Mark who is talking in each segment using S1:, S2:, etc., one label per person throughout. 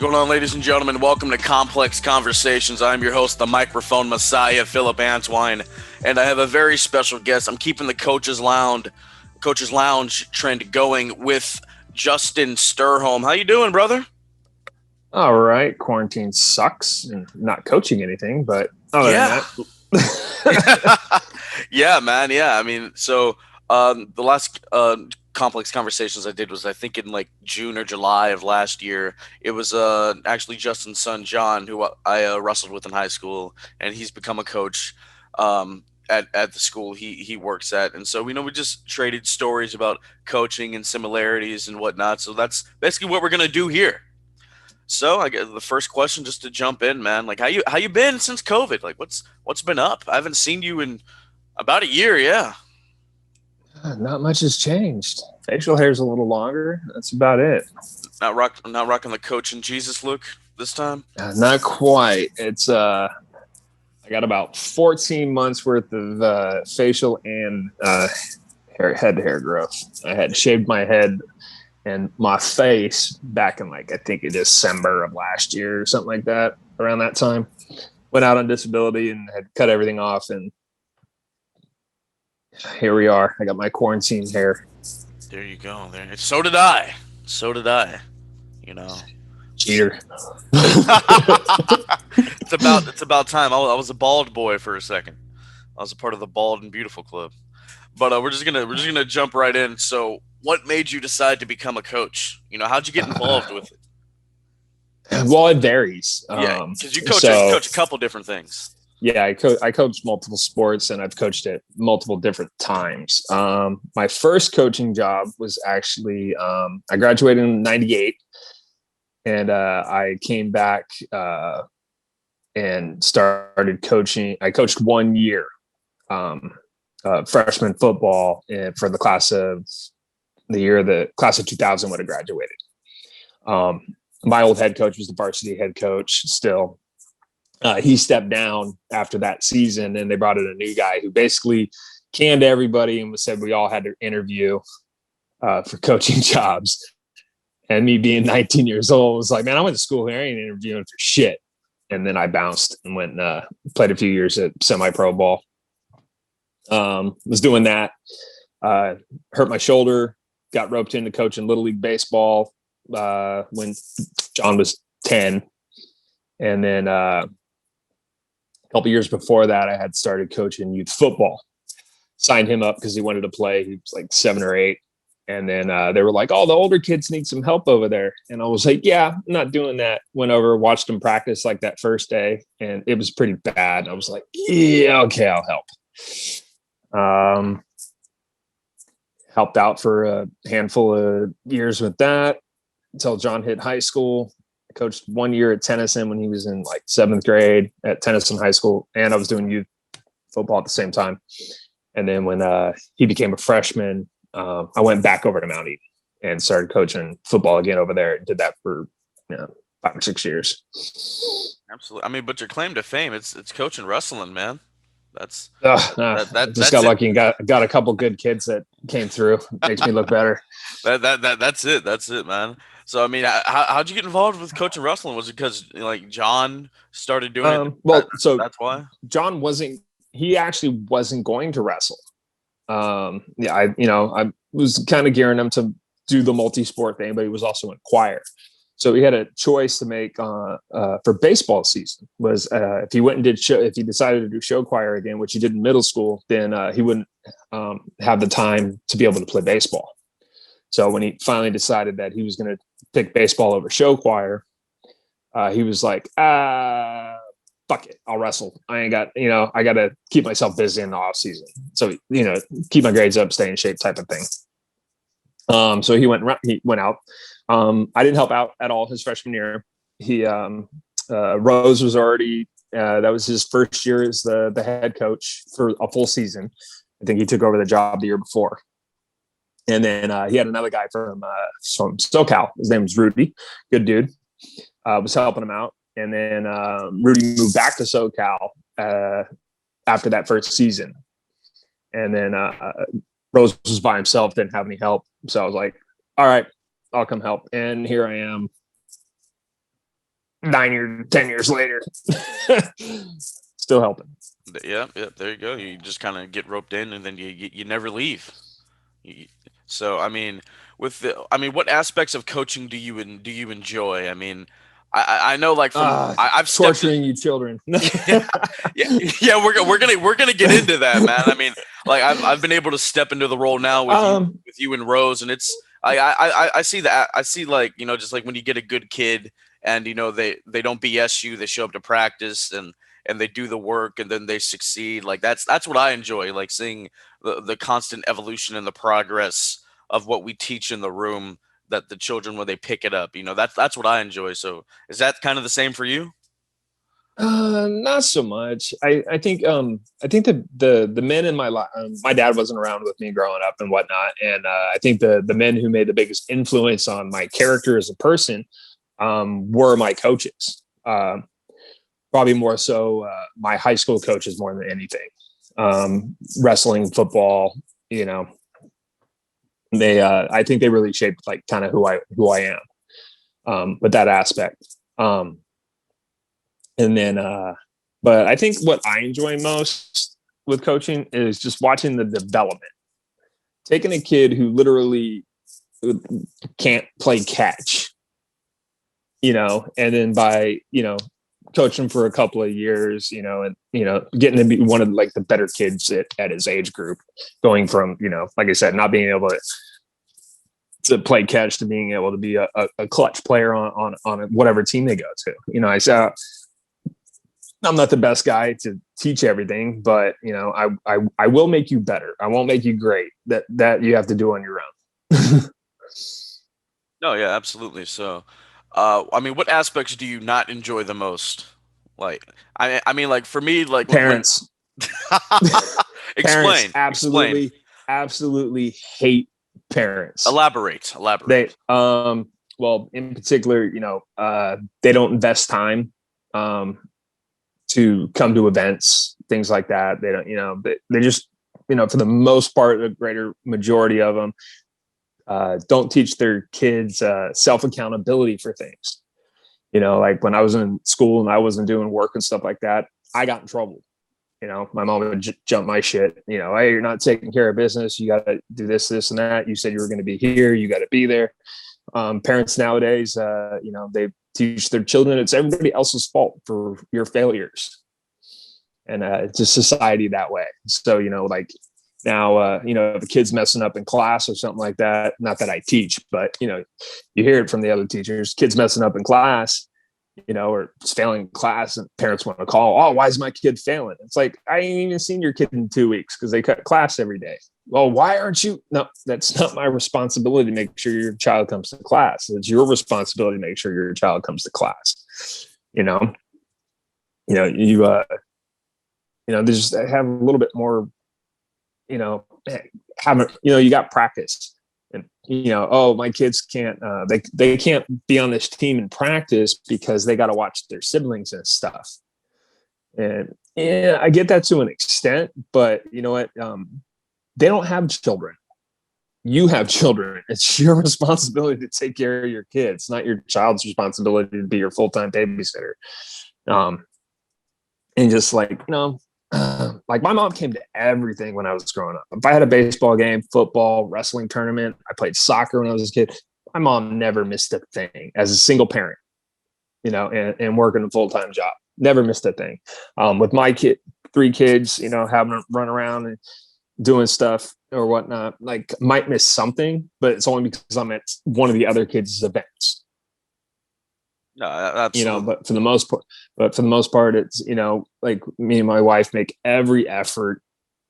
S1: Going on, ladies and gentlemen? Welcome to Complexx Conversations. I'm your host, the microphone messiah, Phillip, and I have a very special guest. I'm keeping the Coach's Lounge trend going with Justin Sturholm. How you doing, brother?
S2: All right. Quarantine sucks and not coaching anything, but other than
S1: that. Yeah, man. Yeah. I mean, so the last Complexx Conversations I did was, I think, in like June or July of last year. It was actually Justin's son, John, who I wrestled with in high school, and he's become a coach at the school he works at. And so, we just traded stories about coaching and similarities and whatnot. So that's basically what we're going to do here. So I guess the first question, just to jump in, man, like how you been since COVID? Like what's been up? I haven't seen you in about a year. Yeah.
S2: Not much has changed. Facial hair's a little longer. That's about it.
S1: Not rocking the Coach and Jesus look this time.
S2: Not quite. It's I got about 14 months worth of facial and head hair growth. I had shaved my head and my face back in I think in December of last year or something like that. Around that time, went out on disability and had cut everything off, and here we are. I got my quarantine hair.
S1: There you go. There. So did I.
S2: Cheater.
S1: It's about time. I was a bald boy for a second. I was a part of the Bald and Beautiful Club. But we're just gonna jump right in. So, what made you decide to become a coach? How'd you get involved with it?
S2: Well, it varies.
S1: Yeah, because you coach a couple different things.
S2: Yeah, I coach multiple sports, and I've coached at multiple different times. My first coaching job was actually I graduated in '98, and I came back and started coaching. I coached 1 year freshman football for the class of 2000 would have graduated. My old head coach was the varsity head coach still. He stepped down after that season, and they brought in a new guy who basically canned everybody and said we all had to interview for coaching jobs. And me being 19 years old was like, man, I went to school here. I ain't interviewing for shit. And then I bounced and went and played a few years at semi-pro ball. Was doing that. Hurt my shoulder. Got roped into coaching Little League Baseball when John was 10. And then couple years before that, I had started coaching youth football. Signed him up because he wanted to play. He was like 7 or 8. And then they were like, oh, the older kids need some help over there. And I was like, yeah, I'm not doing that. Went over, watched them practice like that first day. And it was pretty bad. I was like, yeah, okay, I'll help. Helped out for a handful of years with that until John hit high school. Coached 1 year at Tennyson when he was in 7th grade at Tennyson High School, and I was doing youth football at the same time. And then when he became a freshman, I went back over to Mount Eden and started coaching football again over there. Did that for 5 or 6 years.
S1: Absolutely. I mean, but your claim to fame, it's coaching wrestling, man. That's
S2: just got lucky and got a couple good kids that came through. Makes me look better.
S1: That's it, man. So, I mean, how'd you get involved with coaching wrestling? Was it because John started doing it?
S2: Well, so
S1: that's why
S2: John actually wasn't going to wrestle. I was kind of gearing him to do the multi-sport thing, but he was also in choir. So he had a choice to make for baseball season. Was if he went and if he decided to do show choir again, which he did in middle school, then he wouldn't have the time to be able to play baseball. So when he finally decided that he was going to pick baseball over show choir, he was like, fuck it, I'll wrestle. I ain't got, I got to keep myself busy in the off season. So, keep my grades up, stay in shape type of thing. So he went out. I didn't help out at all his freshman year. Rose was already, that was his first year as the head coach for a full season. I think he took over the job the year before. And then he had another guy from SoCal. His name was Rudy. Good dude. Was helping him out. And then Rudy moved back to SoCal after that first season. And then Rose was by himself, didn't have any help. So I was like, all right, I'll come help. And here I am 10 years later, still helping.
S1: Yeah, yeah. There you go. You just kind of get roped in, and then you never leave. You- So I mean, what aspects of coaching do you enjoy? I mean, I know like I've stepped in.
S2: Torturing you children.
S1: Yeah, yeah, yeah. We're gonna get into that, man. I mean, like I've been able to step into the role now
S2: um,
S1: with you and Rose, and it's I see that. I see, like, just like when you get a good kid, and they don't BS you, they show up to practice, and they do the work, and then they succeed. Like that's what I enjoy, like seeing the constant evolution and the progress of what we teach in the room, that the children, when they pick it up, that's what I enjoy. So is that kind of the same for you?
S2: Not so much. I think the men in my life. My dad wasn't around with me growing up and whatnot, and I think the men who made the biggest influence on my character as a person were my coaches. Probably more so my high school coaches more than anything. Wrestling, football, you know, they I think they really shaped like kind of who I am with that aspect. And then but I think what I enjoy most with coaching is just watching the development. Taking a kid who literally can't play catch, and then by, coaching for a couple of years, and, getting to be one of like the better kids at his age group, going from, like I said, not being able to play catch to being able to be a clutch player on whatever team they go to. I said, I'm not the best guy to teach everything, but I will make you better. I won't make you great. That you have to do on your own.
S1: No, yeah, absolutely. So, I mean, what aspects do you not enjoy the most? Like, I mean, like for me, like when
S2: Parents, parents
S1: explain,
S2: absolutely hate parents.
S1: elaborate.
S2: They well, in particular, they don't invest time to come to events, things like that. They don't, they just, for the most part, the greater majority of them don't teach their kids self accountability for things. Like when I was in school and I wasn't doing work and stuff like that, I got in trouble. My mom would jump my shit. Hey, you're not taking care of business. You got to do this, this, and that. You said you were going to be here. You got to be there. Parents nowadays, they teach their children it's everybody else's fault for your failures, and it's just society that way. So like now, if the kid's messing up in class or something like that, not that I teach, but you hear it from the other teachers, kids messing up in class, or failing class, and parents want to call, oh, why is my kid failing? It's like, I ain't even seen your kid in 2 weeks because they cut class every day. Well, why aren't you? No, that's not my responsibility to make sure your child comes to class. It's your responsibility to make sure your child comes to class. They just have a little bit more, you got practice. And oh, my kids can't they can't be on this team in practice because they got to watch their siblings and stuff. And yeah, I get that to an extent, but you know what, they don't have children. You have children. It's your responsibility to take care of your kids, not your child's responsibility to be your full-time babysitter. And just like, like my mom came to everything when I was growing up. If I had a baseball game, football, wrestling tournament, I played soccer when I was a kid. My mom never missed a thing as a single parent, and working a full-time job. Never missed a thing. With my 3 kids, having them run around and doing stuff or whatnot, like might miss something, but it's only because I'm at one of the other kids' events.
S1: No, absolutely.
S2: But for the most part, it's, like me and my wife make every effort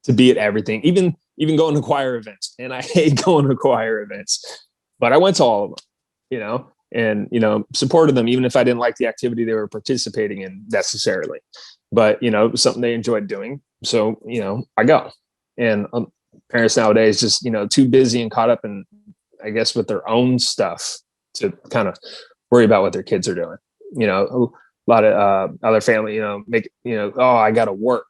S2: to be at everything, even going to choir events. And I hate going to choir events, but I went to all of them, and, supported them, even if I didn't like the activity they were participating in necessarily, but, something they enjoyed doing. So, I go. And parents nowadays just, too busy and caught up in, I guess, with their own stuff to kind of worry about what their kids are doing. A lot of other family, oh, I got to work.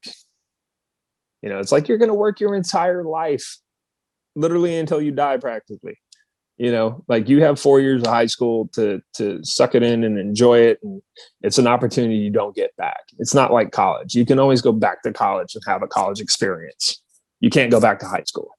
S2: It's like you're going to work your entire life, literally until you die, practically. Like you have 4 years of high school to suck it in and enjoy it. And it's an opportunity you don't get back. It's not like college. You can always go back to college and have a college experience. You can't go back to high school.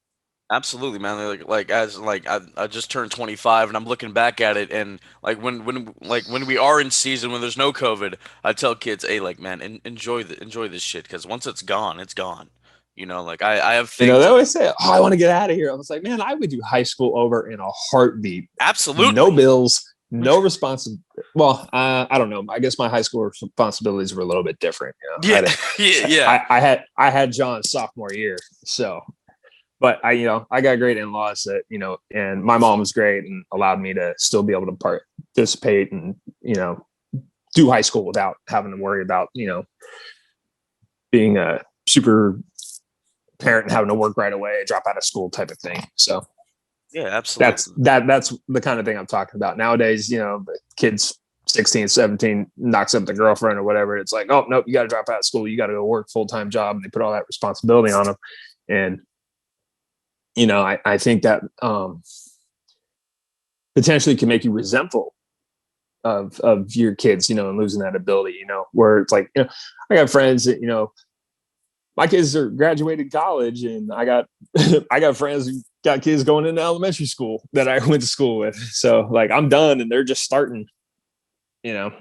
S1: Absolutely, man. I just turned 25 and I'm looking back at it, and when we are in season, when there's no COVID, I tell kids, hey, like, man, enjoy this shit, because once it's gone, it's gone. Like I have
S2: They
S1: things.
S2: always say, "Oh, I want to get out of here." I was like, "Man, I would do high school over in a heartbeat. No
S1: Absolutely.
S2: bills, no responsibility." Well, I don't know. I guess my high school responsibilities were a little bit different.
S1: Yeah, yeah.
S2: I had John's sophomore year, so. But I got great in-laws that, and my mom was great and allowed me to still be able to participate and, do high school without having to worry about, being a super parent and having to work right away, drop out of school type of thing. So
S1: Yeah, absolutely.
S2: that's the kind of thing I'm talking about nowadays. The kids 16, 17 knocks up the girlfriend or whatever. It's like, oh, nope, you got to drop out of school. You got to go work full-time job. And they put all that responsibility on them. And, I think that potentially can make you resentful of your kids, and losing that ability, where it's like, I got friends that, my kids are graduated college, and I got I got friends who got kids going into elementary school that I went to school with. So like I'm done and they're just starting, you know.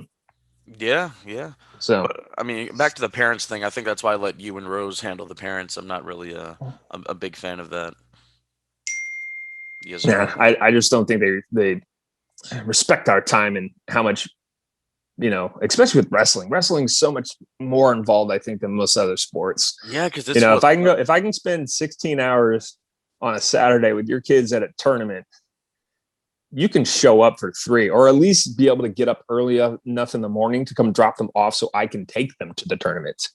S1: Yeah, yeah.
S2: So
S1: But I mean, back to the parents thing. I think that's why I let you and Rose handle the parents. I'm not really a big fan of that. Yes,
S2: yeah,
S1: sir.
S2: I just don't think they respect our time and how much, especially with wrestling. Wrestling's so much more involved, I think, than most other sports.
S1: Yeah, because it's
S2: If I can spend 16 hours on a Saturday with your kids at a tournament, you can show up for 3, or at least be able to get up early enough in the morning to come drop them off so I can take them to the tournament.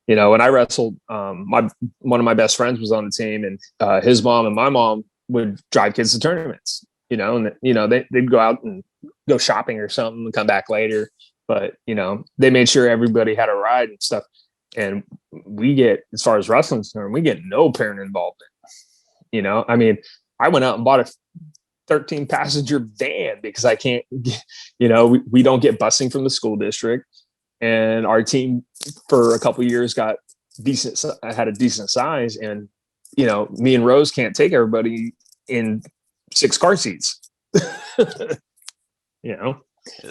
S2: When I wrestled, one of my best friends was on the team, and his mom and my mom would drive kids to tournaments, and they'd go out and go shopping or something and come back later. But, they made sure everybody had a ride and stuff. And we get, as far as wrestling's concerned, we get no parent involvement. I mean, I went out and bought a 13 passenger van because I can't, we don't get busing from the school district. And our team for a couple of years had a decent size. And, me and Rose can't take everybody in 6 car seats.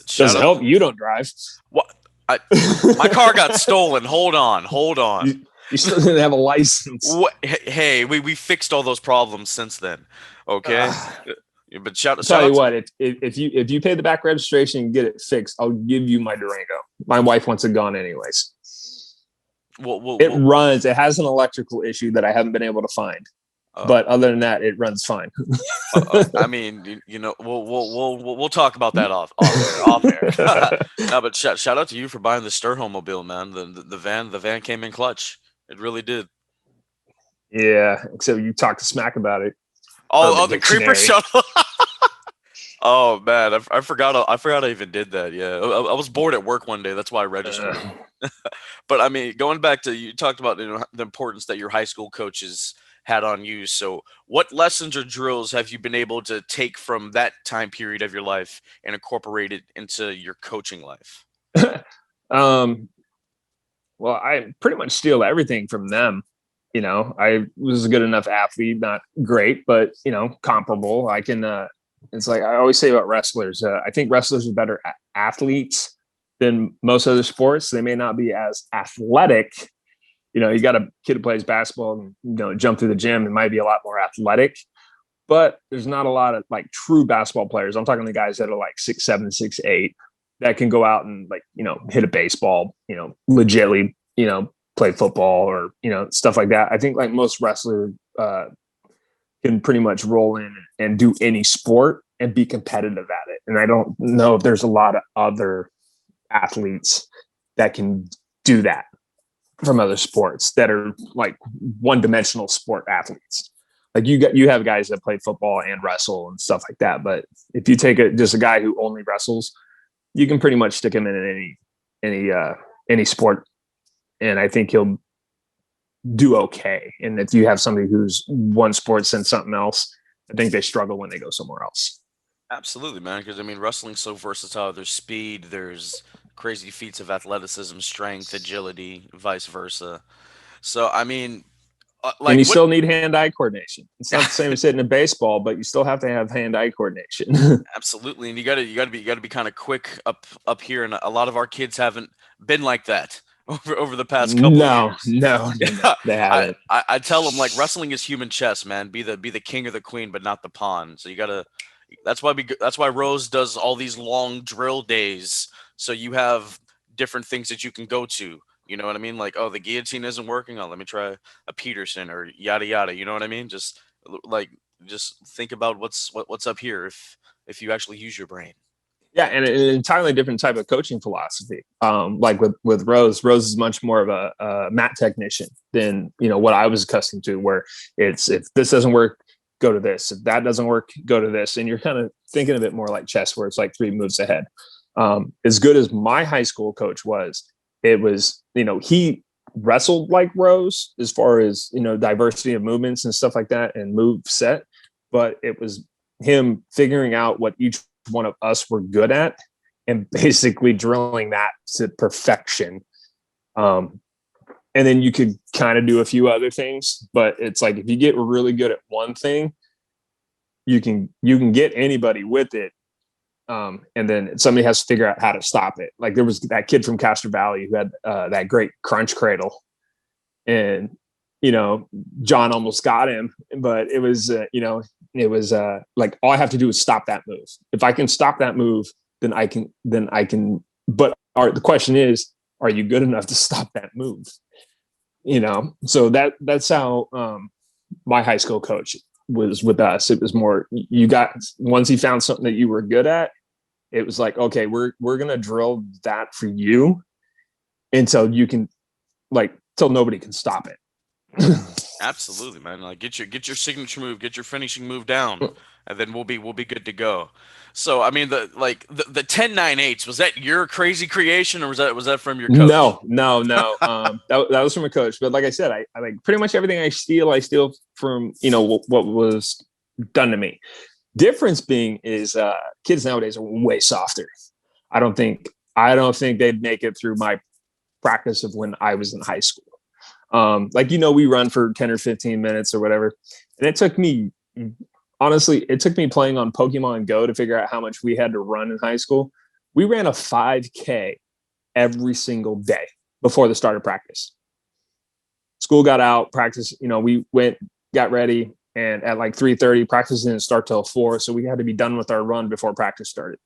S2: Doesn't help. You don't drive.
S1: What? My car got stolen. Hold on.
S2: You still didn't have a license.
S1: What? Hey, we fixed all those problems since then. Okay. But
S2: tell you what, if you pay the back registration and get it fixed, I'll give you my Durango. My wife wants it gone anyways. It runs. It has an electrical issue that I haven't been able to find, but other than that, it runs fine.
S1: I mean, we'll talk about that off air. No, but shout out to you for buying the Sturholm mobile, man. The van came in clutch. It really did.
S2: Yeah, except you talked smack about it.
S1: The creeper shuttle. Oh man, I forgot. I forgot I even did that. Yeah, I was bored at work one day. That's why I registered. But I mean, going back to, you talked about the importance that your high school coaches had on you. So, what lessons or drills have you been able to take from that time period of your life and incorporate it into your coaching life?
S2: Well, I pretty much steal everything from them. I was a good enough athlete, not great, but comparable. I can. It's like I always say about wrestlers. I think wrestlers are better athletes than most other sports. They may not be as athletic. You got a kid who plays basketball and jump through the gym and might be a lot more athletic, but there's not a lot of like true basketball players. I'm talking the guys that are like 6'7", 6'8", that can go out and hit a baseball, legitly, play football or, stuff like that. I think like most wrestlers can pretty much roll in and do any sport and be competitive at it. And I don't know if there's a lot of other athletes that can do that from other sports that are like one-dimensional sport athletes. Like you have guys that play football and wrestle and stuff like that. But if you take just a guy who only wrestles, you can pretty much stick him in any sport, and I think he'll do okay. And if you have somebody who's one sport and something else, I think they struggle when they go somewhere else.
S1: Absolutely, man. Because I mean, wrestling's so versatile. There's speed. There's crazy feats of athleticism, strength, agility, vice versa. So I mean,
S2: And
S1: like
S2: you
S1: what?
S2: still need hand-eye coordination. It's not the same as hitting a baseball, but you still have to have hand-eye coordination.
S1: Absolutely, and you gotta be kind of quick up here, and a lot of our kids haven't been like that over the past couple of
S2: No,
S1: years.
S2: no, no, no,
S1: Yeah,
S2: they
S1: I,
S2: haven't.
S1: I I tell them like wrestling is human chess, man. Be the king or the queen, but not the pawn. So you gotta. That's why Rose does all these long drill days. So you have different things that you can go to. You know what I mean? Like, oh, the guillotine isn't working. Oh, let me try a Peterson or yada yada. You know what I mean? Like just think about what's up here if you actually use your brain.
S2: Yeah, and an entirely different type of coaching philosophy. Like with Rose is much more of a mat technician than what I was accustomed to, where it's if this doesn't work, go to this. If that doesn't work, go to this. And you're kind of thinking of it more like chess, where it's like 3 moves ahead. As good as my high school coach was, it was he wrestled like Rose as far as diversity of movements and stuff like that and move set, but it was him figuring out what each one of us were good at and basically drilling that to perfection. And then you could kind of do a few other things, but it's like if you get really good at one thing, you can get anybody with it. And then somebody has to figure out how to stop it. Like there was that kid from Castro Valley who had that great crunch cradle, and John almost got him, but it was like all I have to do is stop that move. If I can stop that move, then I can. But the question is, are you good enough to stop that move? So that's how my high school coach was with us. It was more you got once he found something that you were good at, it was like, okay, we're gonna drill that for you until you can till nobody can stop it.
S1: Absolutely, man. Like get your signature move, get your finishing move down, and then we'll be good to go. So I mean the 10-9-8s, was that your crazy creation or was that from your coach?
S2: No. That was from a coach. But like I said, I like pretty much everything I steal from what was done to me. Difference being is kids nowadays are way softer. I don't think they'd make it through my practice of when I was in high school. We run for 10 or 15 minutes or whatever. And it took me playing on Pokemon Go to figure out how much we had to run in high school. We ran a 5K every single day before the start of practice. School got out, practice, we went, got ready, and at like 3:30, practice didn't start till 4, so we had to be done with our run before practice started.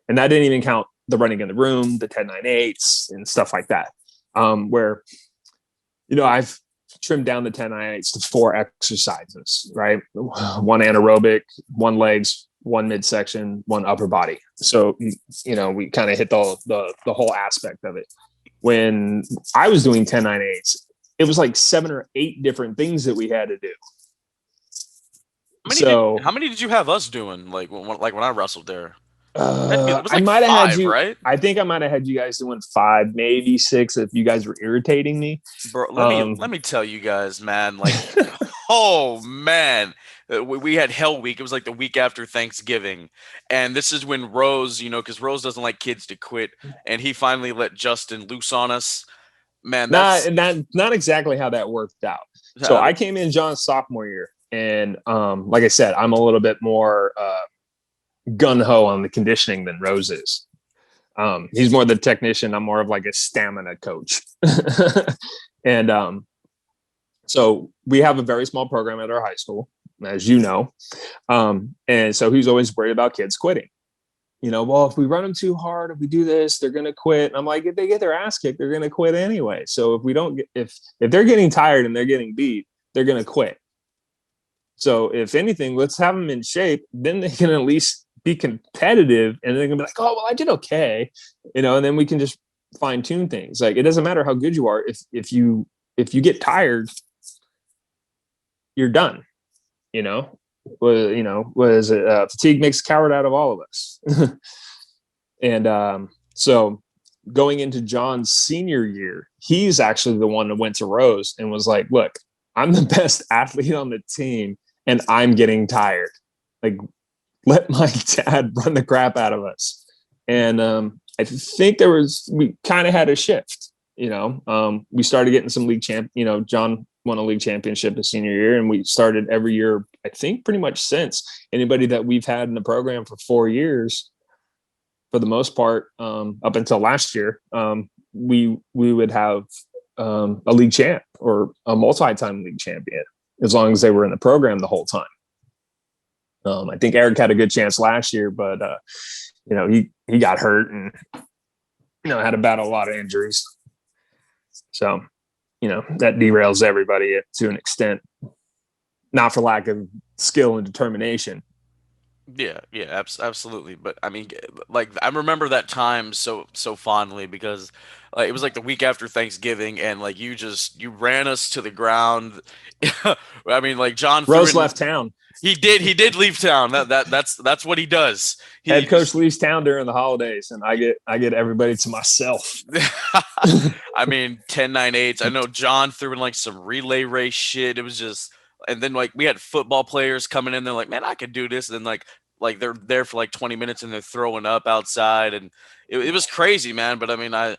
S2: And that didn't even count the running in the room, the 10-9-8s, and stuff like that. Where I've trimmed down the 10-9-8s to 4 exercises, right? One anaerobic, 1 legs, 1 midsection, 1 upper body. So, we kind of hit the whole aspect of it. When I was doing 10-9-8s, it was like 7 or 8 different things that we had to do.
S1: How many did you have us doing? Like when I wrestled there, it was
S2: I
S1: like
S2: might have had
S1: 5,
S2: you.
S1: right?
S2: I think I might have had you guys doing 5, maybe 6, if you guys were irritating me.
S1: Bro, let me tell you guys, man. Like, oh man, we had Hell Week. It was like the week after Thanksgiving, and this is when Rose, because Rose doesn't like kids to quit, and he finally let Justin loose on us. Man, that's
S2: not exactly how that worked out. So I came in John's sophomore year, and like I said, I'm a little bit more gun ho on the conditioning than Rose is. He's more the technician. I'm more of like a stamina coach. And so we have a very small program at our high school, as you know. And so he's always worried about kids quitting. Well, if we run them too hard, if we do this, they're going to quit. And I'm like, if they get their ass kicked, they're going to quit anyway. So if we don't get, if they're getting tired and they're getting beat, they're going to quit. So if anything, let's have them in shape. Then they can at least be competitive, and they're gonna be like, oh, well, I did okay. And then we can just fine tune things. Like, it doesn't matter how good you are. If you get tired, you're done. Fatigue makes a coward out of all of us. And so going into John's senior year, he's actually the one that went to Rose and was like, look, I'm the best athlete on the team, and I'm getting tired. Like, let my dad run the crap out of us. And I think we kind of had a shift, we started getting some league John won a league championship his senior year, and we started every year, I think pretty much since. Anybody that we've had in the program for 4 years, for the most part, up until last year, we would have a league champ or a multi-time league champion, as long as they were in the program the whole time. I think Eric had a good chance last year, but he got hurt and had to battle a lot of injuries. So, that derails everybody to an extent, not for lack of skill and determination.
S1: Yeah, absolutely. But I mean, like I remember that time so fondly because it was like the week after Thanksgiving, and like you ran us to the ground. I mean, like John threw
S2: Rose
S1: in.
S2: left town.
S1: He did leave town. That's what he does.
S2: Head coach leaves town during the holidays, and I get everybody to myself.
S1: I mean, 10, 9, 8s. I know John threw in like some relay race shit. It was just, and then like we had football players coming in. They're like, man, I could do this. And then like they're there for like 20 minutes and they're throwing up outside, and it was crazy, man. But I mean, I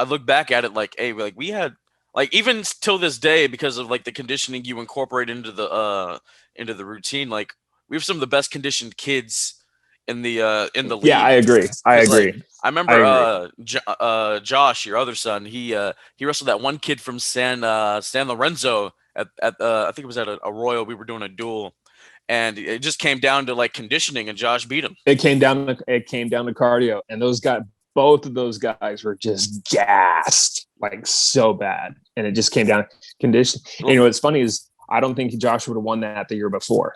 S1: look back at it like, hey, like we had. Like even till this day, because of like the conditioning you incorporate into the routine, like we have some of the best conditioned kids in the league.
S2: Yeah, I agree.
S1: Like, I remember Josh, your other son, he wrestled that one kid from San Lorenzo at I think it was at a Royal. We were doing a duel, and it just came down to like conditioning, and Josh beat him.
S2: It came down to cardio, and both of those guys were just gassed, like so bad. And it just came down to condition. And what's funny is I don't think Josh would have won that the year before.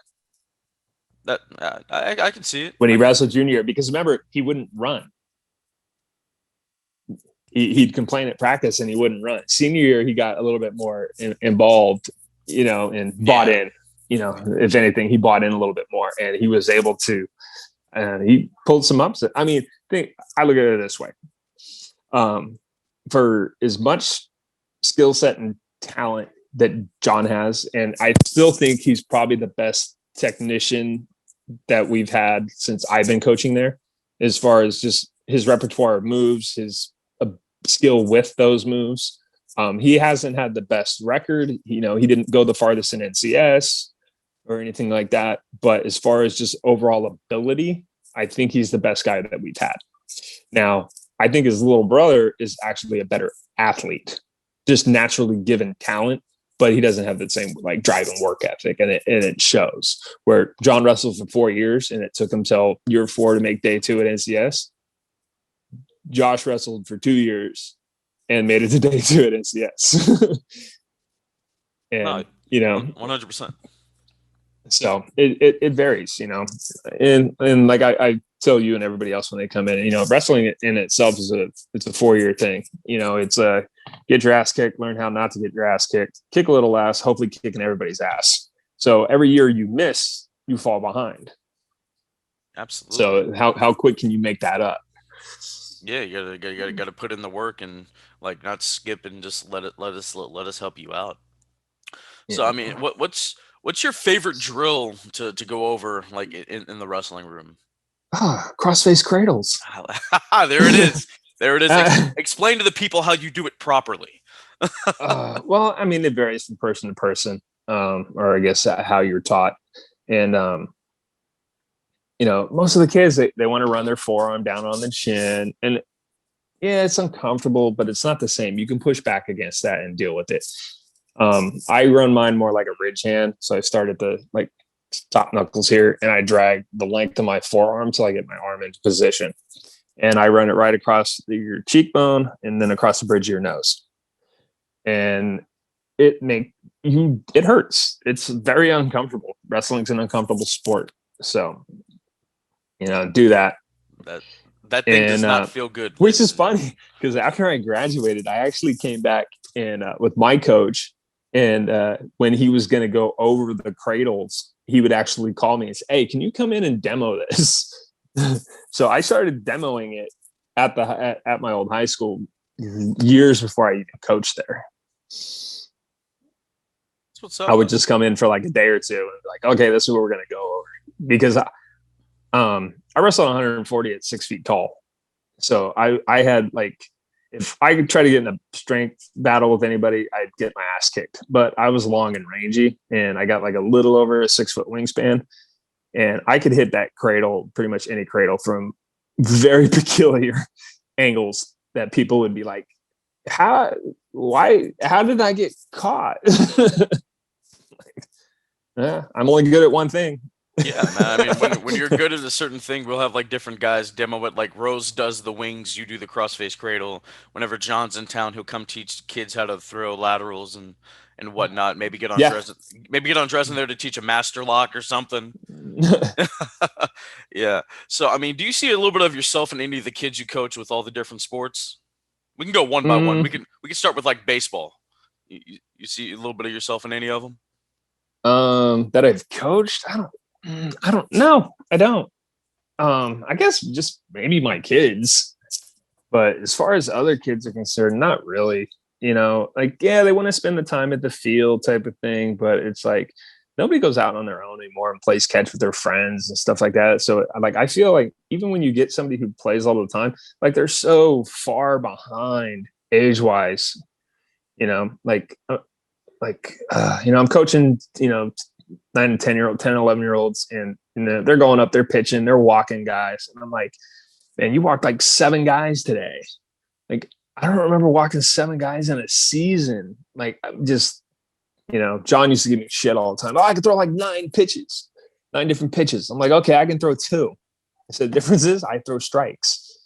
S1: That I can see it.
S2: When he wrestled junior year, because remember, he wouldn't run. He'd complain at practice and he wouldn't run. Senior year, he got a little bit more involved, and bought in. If anything, he bought in a little bit more, and he was able to. And he pulled some upset. I mean, I look at it this way. For as much skill set and talent that John has, and I still think he's probably the best technician that we've had since I've been coaching there, as far as just his repertoire of moves, his skill with those moves. He hasn't had the best record. He didn't go the farthest in NCS or anything like that. But as far as just overall ability, I think he's the best guy that we've had. Now, I think his little brother is actually a better athlete, just naturally given talent, but he doesn't have the same like drive and work ethic, and it shows. Where John wrestled for 4 years, and it took him till year 4 to make day 2 at NCS. Josh wrestled for 2 years and made it to day 2 at NCS. And
S1: 100%.
S2: So it varies, and like I tell you and everybody else when they come in, wrestling in itself it's a 4-year thing. It's get your ass kicked, learn how not to get your ass kicked, kick a little ass, hopefully kicking everybody's ass. So every year you miss, you fall behind.
S1: Absolutely.
S2: So how quick can you make that up?
S1: Yeah, you gotta put in the work and like not skip and just let us help you out. Yeah. So I mean, what's your favorite drill to go over like in the wrestling room?
S2: Crossface cradles.
S1: There it is. There it is. Explain to the people how you do it properly.
S2: Well, I mean, it varies from person to person, or I guess how you're taught. And most of the kids they want to run their forearm down on the chin, and yeah, it's uncomfortable, but it's not the same. You can push back against that and deal with it. I run mine more like a ridge hand. So I start at the like top knuckles here, and I drag the length of my forearm till I get my arm into position. And I run it right across your cheekbone and then across the bridge of your nose. And it hurts. It's very uncomfortable. Wrestling's an uncomfortable sport. So, do that.
S1: That thing does not feel good.
S2: Which is funny because after I graduated, I actually came back and with my coach, and when he was going to go over the cradles, he would actually call me and say, "Hey, can you come in and demo this?" So I started demoing it at my old high school years before I even coached there.
S1: what's
S2: I
S1: up,
S2: would
S1: man.
S2: just come in for like a day or two and be like, okay, this is what we're gonna go over because I wrestled 140 at 6 feet tall, so I had like if I could try to get in a strength battle with anybody, I'd get my ass kicked. But I was long and rangy, and I got like a little over a 6 foot wingspan, and I could hit that cradle, pretty much any cradle, from very peculiar angles that people would be like, how how did I get caught? Yeah, I'm only good at one thing.
S1: Yeah, man. I mean, when you're good at a certain thing, we'll have like different guys demo it. Like Rose does the wings, you do the crossface cradle. Whenever John's in town, he'll come teach kids how to throw laterals and whatnot.
S2: Yeah.
S1: Maybe get on Dresden there to teach a master lock or something. Yeah. So, I mean, do you see a little bit of yourself in any of the kids you coach with all the different sports? We can go one by one.
S2: Mm,
S1: We can start with like baseball. You see a little bit of yourself in any of them?
S2: that I've coached, I don't know. I don't. I guess just maybe my kids, but as far as other kids are concerned, not really. Like yeah, they want to spend the time at the field type of thing, but it's like nobody goes out on their own anymore and plays catch with their friends and stuff like that. So like I feel like even when you get somebody who plays all the time, like they're so far behind age wise. Like I'm coaching 9 and 10 year old 10 11 year olds, and they're going up, they're pitching, they're walking guys, and I'm like, man, you walked like 7 guys today. Like I don't remember walking 7 guys in a season. Like I'm just John used to give me shit all the time. Oh, I could throw like 9 different pitches. I'm like, okay, I can throw 2. I said the difference is I throw strikes.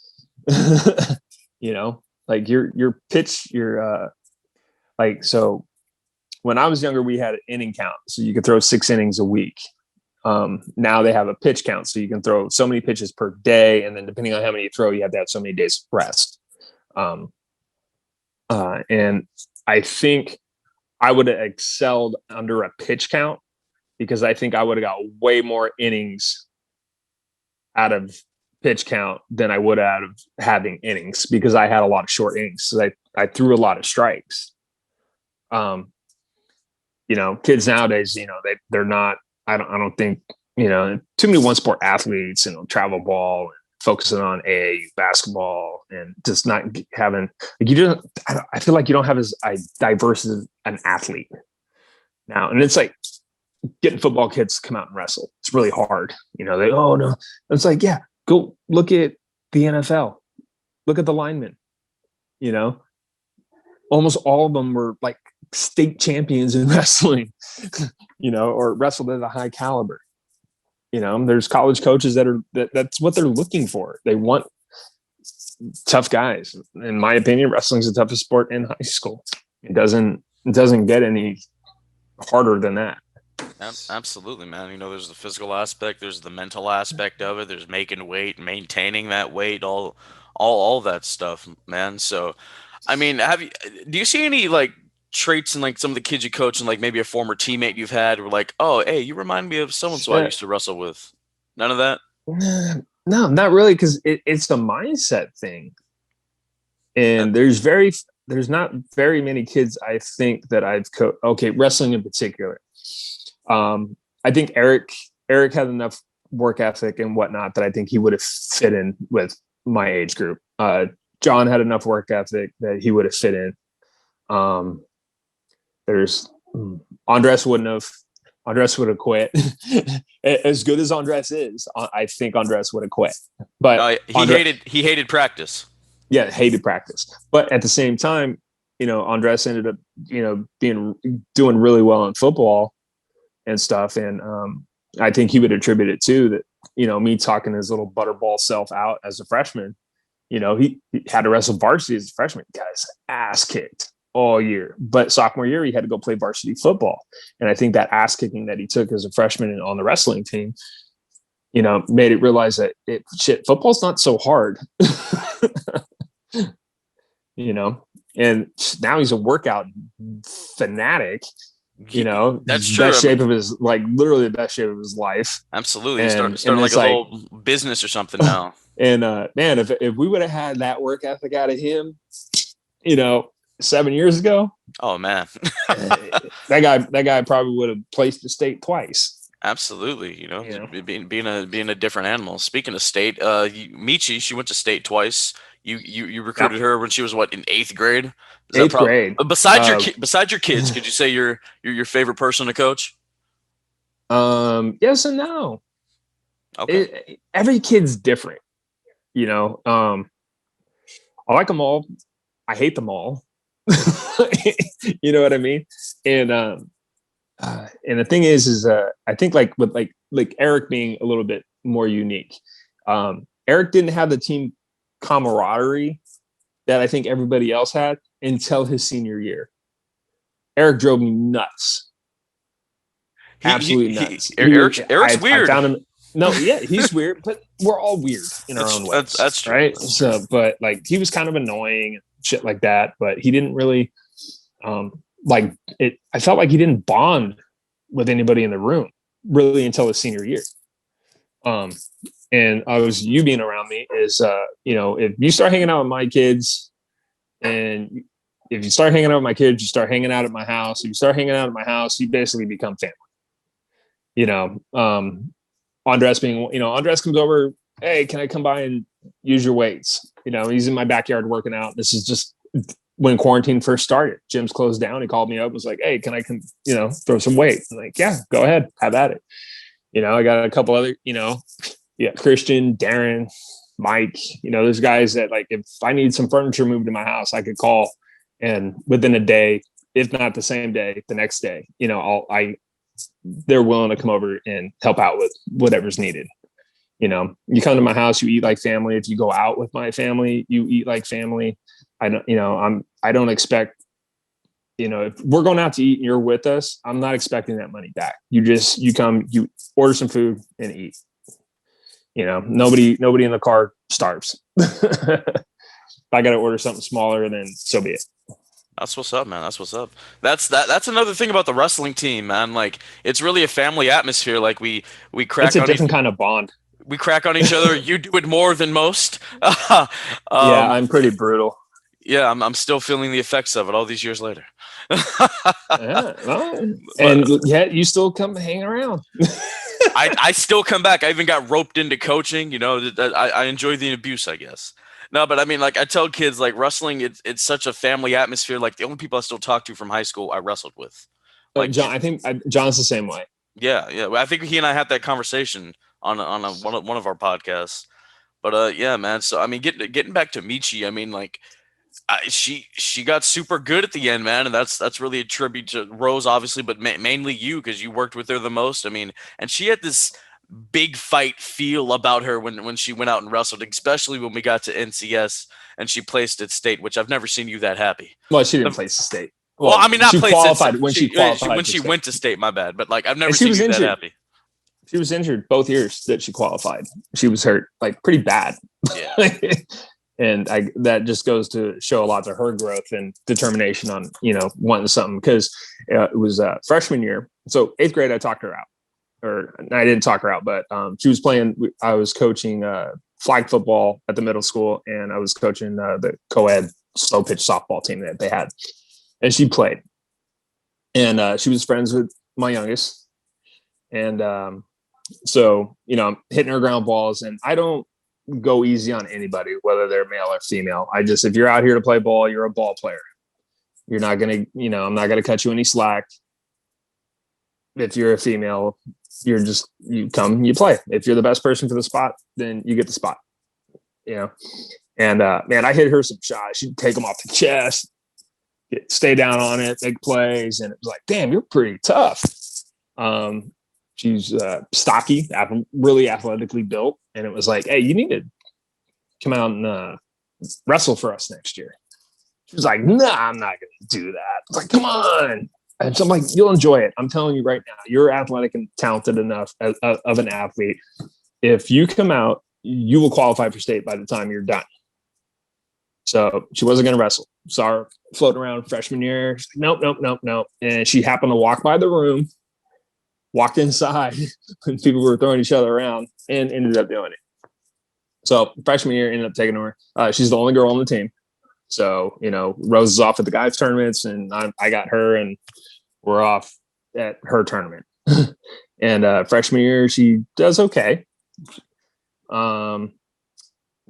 S2: Like your pitch, your like so when I was younger, we had an inning count, so you could throw 6 innings a week. Now they have a pitch count, so you can throw so many pitches per day, and then depending on how many you throw, you have to have so many days of rest. And I think I would have excelled under a pitch count because I think I would have got way more innings out of pitch count than I would out of having innings because I had a lot of short innings. So I threw a lot of strikes. Kids nowadays, they're not, I don't think, too many one sport athletes, travel ball, focusing on AAU basketball and just not having, like, you don't, I feel like you don't have as diverse as an athlete now. And it's like getting football kids to come out and wrestle. It's really hard. Oh no. It's like, yeah, go look at the NFL, look at the linemen, almost all of them were like state champions in wrestling, or wrestled at a high caliber. There's college coaches that's what they're looking for. They want tough guys. In my opinion, wrestling's the toughest sport in high school. It doesn't get any harder than that.
S1: Absolutely, man. There's the physical aspect, there's the mental aspect of it, there's making weight, maintaining that weight, all that stuff, man. So, I mean, do you see any like traits in like some of the kids you coach and like maybe a former teammate you've had were like, oh, hey, you remind me of so and so I used to wrestle with? None of that?
S2: No, not really, because it's a mindset thing. And there's not very many kids I think that I've coached. Okay, wrestling in particular. I think Eric had enough work ethic and whatnot that I think he would have fit in with my age group. John had enough work ethic that he would have fit in. There's Andres wouldn't have. Andres would have quit. As good as Andres is, I think Andres would have quit. But
S1: he hated practice.
S2: Yeah, hated practice. But at the same time, Andres ended up, doing really well in football and stuff. And I think he would attribute it too that, me talking his little butterball self out as a freshman, he had to wrestle varsity as a freshman. Got his ass kicked all year. But sophomore year, he had to go play varsity football. And I think that ass kicking that he took as a freshman on the wrestling team, made it realize that football's not so hard. And now he's a workout fanatic.
S1: That's true.
S2: Best shape of his, like literally the best shape of his life.
S1: Absolutely. He's starting like a little business or something now.
S2: And man, if we would have had that work ethic out of him, 7 years ago,
S1: Oh man.
S2: that guy probably would have placed the state twice.
S1: Absolutely, you know,
S2: You know,
S1: being a different animal. Speaking of state, Michi, she went to state twice. You
S2: yeah,
S1: recruited her when she was what, in eighth grade? Is that
S2: eighth
S1: probably
S2: grade.
S1: besides your kids? Could you say your favorite person to coach?
S2: Yes and no.
S1: Okay.
S2: Every kid's different. You know, I like them all. I hate them all. You know what I mean? And and the thing is I think like with like Eric being a little bit more unique. Eric didn't have the team camaraderie that I think everybody else had until his senior year. Eric drove me nuts, absolutely nuts.
S1: Eric's
S2: I
S1: weird.
S2: found him. No, yeah, he's weird, but we're all weird in our own ways.
S1: That's true.
S2: Right?
S1: That's
S2: so, but like he was kind of annoying and shit like that, but he didn't really like it. I felt like he didn't bond with anybody in the room really until his senior year. And I was you being around me is you know, if you start hanging out with my kids and if you start hanging out with my kids, you start hanging out at my house. If you start hanging out at my house, you basically become family. You know, Andres being, you know, Andres comes over, hey, can I come by and use your weights? You know, he's in my backyard working out. This is just when quarantine first started. Gym's closed down. He called me up, was like, hey, can I come, you know, throw some weight? I'm like, yeah, go ahead, have at it. You know, I got a couple other, you know, yeah, Christian, Darren, Mike, you know, there's guys that like, if I need some furniture moved to my house, I could call and within a day, if not the same day, the next day, you know, they're willing to come over and help out with whatever's needed. You know, you come to my house, you eat like family. If you go out with my family, you eat like family. I don't, you know, I don't expect, you know, if we're going out to eat and you're with us, I'm not expecting that money back. You come, you order some food and eat. You know, nobody in the car starves. If I got to order something smaller, then so be it.
S1: That's what's up, man. That's what's up. That's another thing about the wrestling team, man. Like it's really a family atmosphere. Like we
S2: It's
S1: crack
S2: a
S1: on each
S2: different kind of bond.
S1: we crack on each other. You do it more than most.
S2: Yeah,
S1: um,
S2: I'm pretty brutal.
S1: yeah, I'm still feeling the effects of it all these years later.
S2: Yeah, well,
S1: But
S2: and yet you still come hang around.
S1: I still come back. I even got roped into coaching. You know, I enjoy the abuse, I guess. No, but I mean, like I tell kids, like wrestling, it's such a family atmosphere. Like the only people I still talk to from high school, I wrestled with. Like,
S2: John, I think John's the same way.
S1: yeah, yeah. I think he and I had that conversation on one of our podcasts. But yeah, man. So I mean, getting back to Michi, I mean, like she got super good at the end, man, and that's really a tribute to Rose, obviously, but mainly you because you worked with her the most. I mean, and she had this big fight feel about her when she went out and wrestled, especially when we got to NCS and she placed at state, which I've never seen you that happy.
S2: Well, she didn't place the state.
S1: Well,
S2: Well,
S1: I mean, not
S2: she
S1: placed at
S2: qualified when she qualified
S1: when
S2: for
S1: she
S2: state.
S1: went to state. My bad, but like I've
S2: And
S1: never
S2: she
S1: seen
S2: was
S1: you that
S2: injured.
S1: happy.
S2: She was injured both years that she qualified. She was hurt like pretty bad.
S1: Yeah.
S2: And that just goes to show a lot to her growth and determination on, you know, wanting something because it was freshman year. So eighth grade, I talked her out, or I didn't talk her out, but she was playing. I was coaching flag football at the middle school, and I was coaching the co-ed slow pitch softball team that they had, and she played, and she was friends with my youngest, and so you know, I'm hitting her ground balls, and I don't go easy on anybody, whether they're male or female. If you're out here to play ball, you're a ball player. You're not going to, you know, I'm not going to cut you any slack. If you're a female, you come, you play. If you're the best person for the spot, then you get the spot, you know? And man, I hit her some shots. She'd take them off the chest, stay down on it, make plays. And it was like, damn, you're pretty tough. She's stocky, really athletically built. And it was like, hey, you need to come out and wrestle for us next year. She was like, nah, I'm not going to do that. I was like, come on. And so I'm like, you'll enjoy it. I'm telling you right now, you're athletic and talented enough of an athlete. If you come out, you will qualify for state by the time you're done. So she wasn't going to wrestle. Saw her floating around freshman year. She's like, nope. And she happened to walk by the room, walked inside when people were throwing each other around, and ended up doing it. So freshman year, ended up taking her. She's the only girl on the team. So, Rose is off at the guys tournaments, and I got her, and we're off at her tournament. And freshman year, she does okay.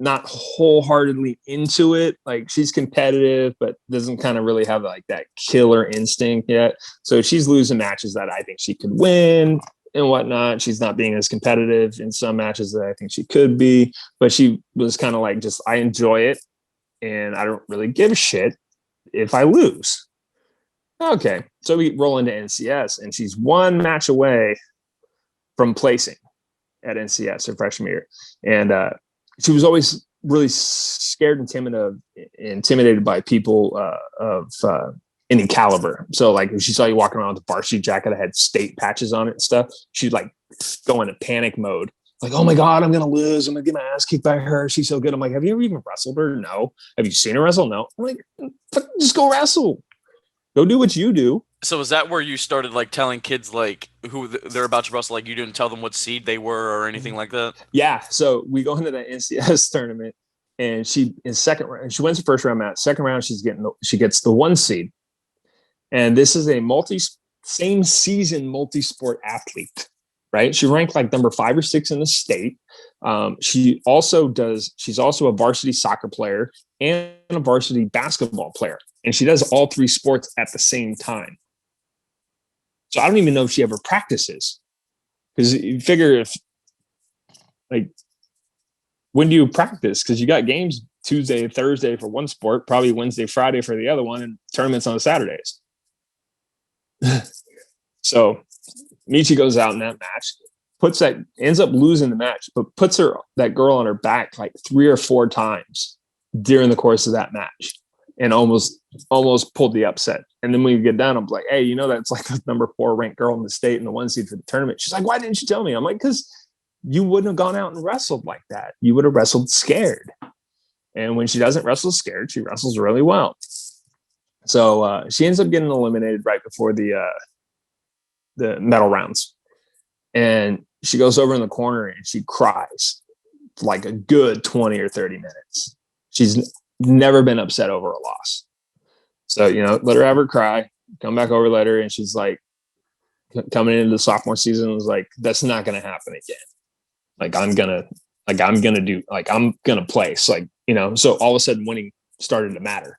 S2: Not wholeheartedly into it. Like, she's competitive, but doesn't kind of really have like that killer instinct yet. So she's losing matches that I think she could win and whatnot. She's not being as competitive in some matches that I think she could be, but she was kind of like, just, I enjoy it and I don't really give a shit if I lose. Okay. So we roll into NCS, and she's one match away from placing at NCS her freshman year. And she was always really scared and intimidated by people of any caliber. So like, if she saw you walking around with a varsity jacket that had state patches on it and stuff, she'd like go into panic mode. Like, oh my God, I'm going to lose. I'm going to get my ass kicked by her. She's so good. I'm like, have you ever even wrestled her? No. Have you seen her wrestle? No. I'm like, just go wrestle. Go do what you do.
S1: So is that where you started like telling kids like who they're about to wrestle? Like, you didn't tell them what seed they were or anything like that?
S2: Yeah. So we go into the NCS tournament, and she in second round, she wins the first round match. Second round, she gets the 1 seed. And this is a same season multi-sport athlete, right? She ranked like number 5 or 6 in the state. She's also a varsity soccer player and a varsity basketball player. And she does all 3 sports at the same time. So I don't even know if she ever practices, because you figure when do you practice? Because you got games Tuesday, Thursday for one sport, probably Wednesday, Friday for the other one, and tournaments on Saturdays. So Michi goes out in that match, ends up losing the match, but puts that girl on her back like 3 or 4 times during the course of that match, and almost pulled the upset. And then when we get down, I'm like, hey, that's like the number 4 ranked girl in the state and the 1 seed for the tournament. She's like, why didn't you tell me? I'm like, because you wouldn't have gone out and wrestled like that. You would have wrestled scared. And when she doesn't wrestle scared, she wrestles really well. So she ends up getting eliminated right before the medal rounds. And she goes over in the corner and she cries like a good 20 or 30 minutes. She's never been upset over a loss. So, let her have her cry, come back over later. And she's like, coming into the sophomore season, was like, that's not going to happen again. Like, I'm going to place, so all of a sudden winning started to matter.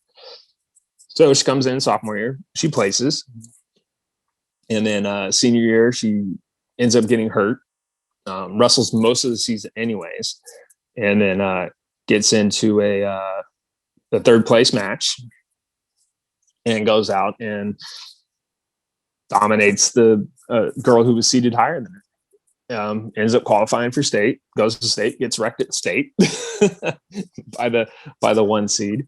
S2: So she comes in sophomore year, she places. And then senior year, she ends up getting hurt, wrestles most of the season anyways. And then gets into the 3rd place match and goes out and dominates the girl who was seated higher than her. Ends up qualifying for state, goes to state, gets wrecked at state by the 1 seed.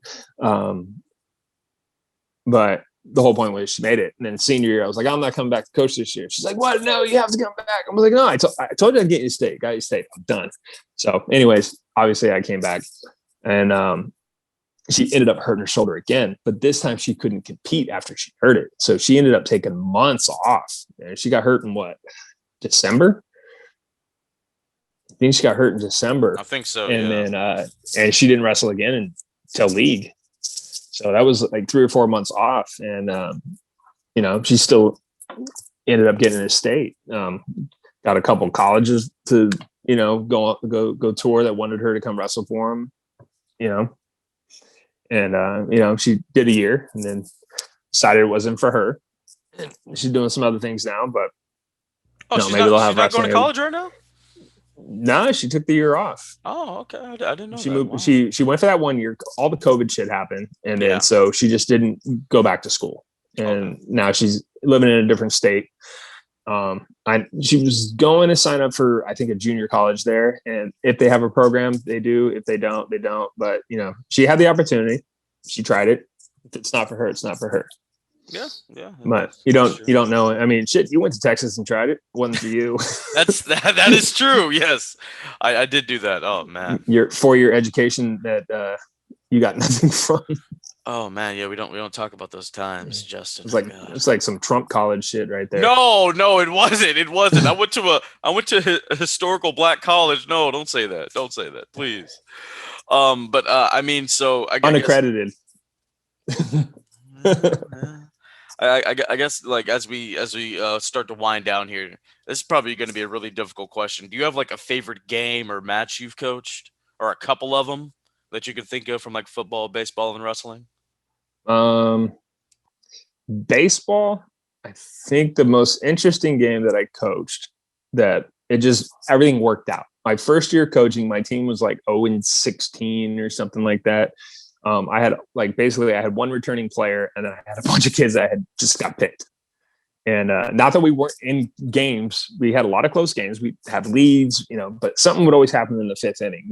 S2: But the whole point was she made it. And then senior year, I was like, I'm not coming back to coach this year. She's like, what? No, you have to come back. I was like, no, I told you I'd get you state. Got you state. I'm done. So anyways, obviously I came back, and she ended up hurting her shoulder again. But this time she couldn't compete after she hurt it. So she ended up taking months off. And she got hurt in December? I think she got hurt in December.
S1: I think so.
S2: And then and she didn't wrestle again until league. So that was like 3 or 4 months off. And she still ended up getting a state. Got a couple colleges to, go tour that wanted her to come wrestle for them, And she did a year and then decided it wasn't for her. She's doing some other things now, but
S1: she's not going to college right now?
S2: No, she took the year off.
S1: Oh, okay. I didn't know
S2: she
S1: that.
S2: moved.
S1: Wow.
S2: She went for that 1 year. All the COVID shit happened, and then so she just didn't go back to school. And now she's living in a different state. She was going to sign up for, I think, a junior college there, and if they have a program, they do. If they don't, they don't. But she had the opportunity. She tried it. If it's not for her, it's not for her.
S1: Yeah.
S2: But you don't know. I mean, shit, you went to Texas and tried it. It wasn't for you.
S1: That is true. Yes, I did do that. Oh man,
S2: your 4-year education that you got nothing from.
S1: Oh man, yeah, we don't talk about those times, Justin.
S2: It's like some Trump college shit right there.
S1: No, it wasn't. I went to a historical black college. No, don't say that, please. But I mean, so I
S2: unaccredited.
S1: I guess like as we start to wind down here, this is probably going to be a really difficult question. Do you have like a favorite game or match you've coached, or a couple of them that you could think of from like football, baseball, and wrestling?
S2: Um, baseball, I think the most interesting game that I coached that it just everything worked out. My first year coaching, my team was like 0-16 or something like that. I had like basically I had one returning player and then I had a bunch of kids that had just got picked. And not that we weren't in games, we had a lot of close games. We have leads, but something would always happen in the fifth inning.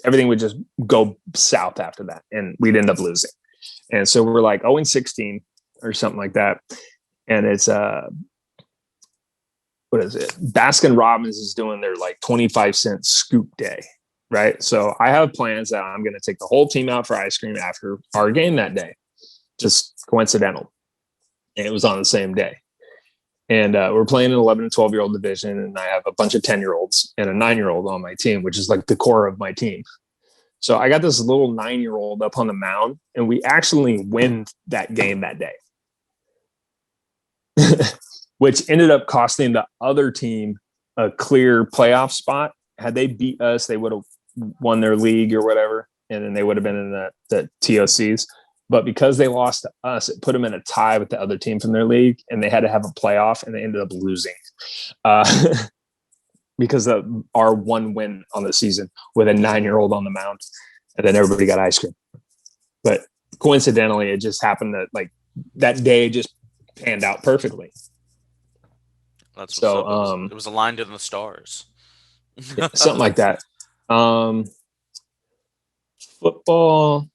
S2: Everything would just go south after that, and we'd end up losing. And so we're like 0-16 or something like that. And it's what is it? Baskin Robbins is doing their like 25-cent scoop day, right? So I have plans that I'm going to take the whole team out for ice cream after our game that day. Just coincidental. And it was on the same day. And we're playing an 11 and 12-year-old division, and I have a bunch of 10-year-olds and a 9-year-old on my team, which is like the core of my team. So I got this little 9-year-old up on the mound, and we actually win that game that day, which ended up costing the other team a clear playoff spot. Had they beat us, they would have won their league or whatever, and then they would have been in the TOCs. But because they lost to us, it put them in a tie with the other team from their league, and they had to have a playoff, and they ended up losing because of our one win on the season with a 9-year-old on the mound, and then everybody got ice cream. But coincidentally, it just happened that like that day just panned out perfectly.
S1: That's so. It was aligned in the stars.
S2: Something like that. Football.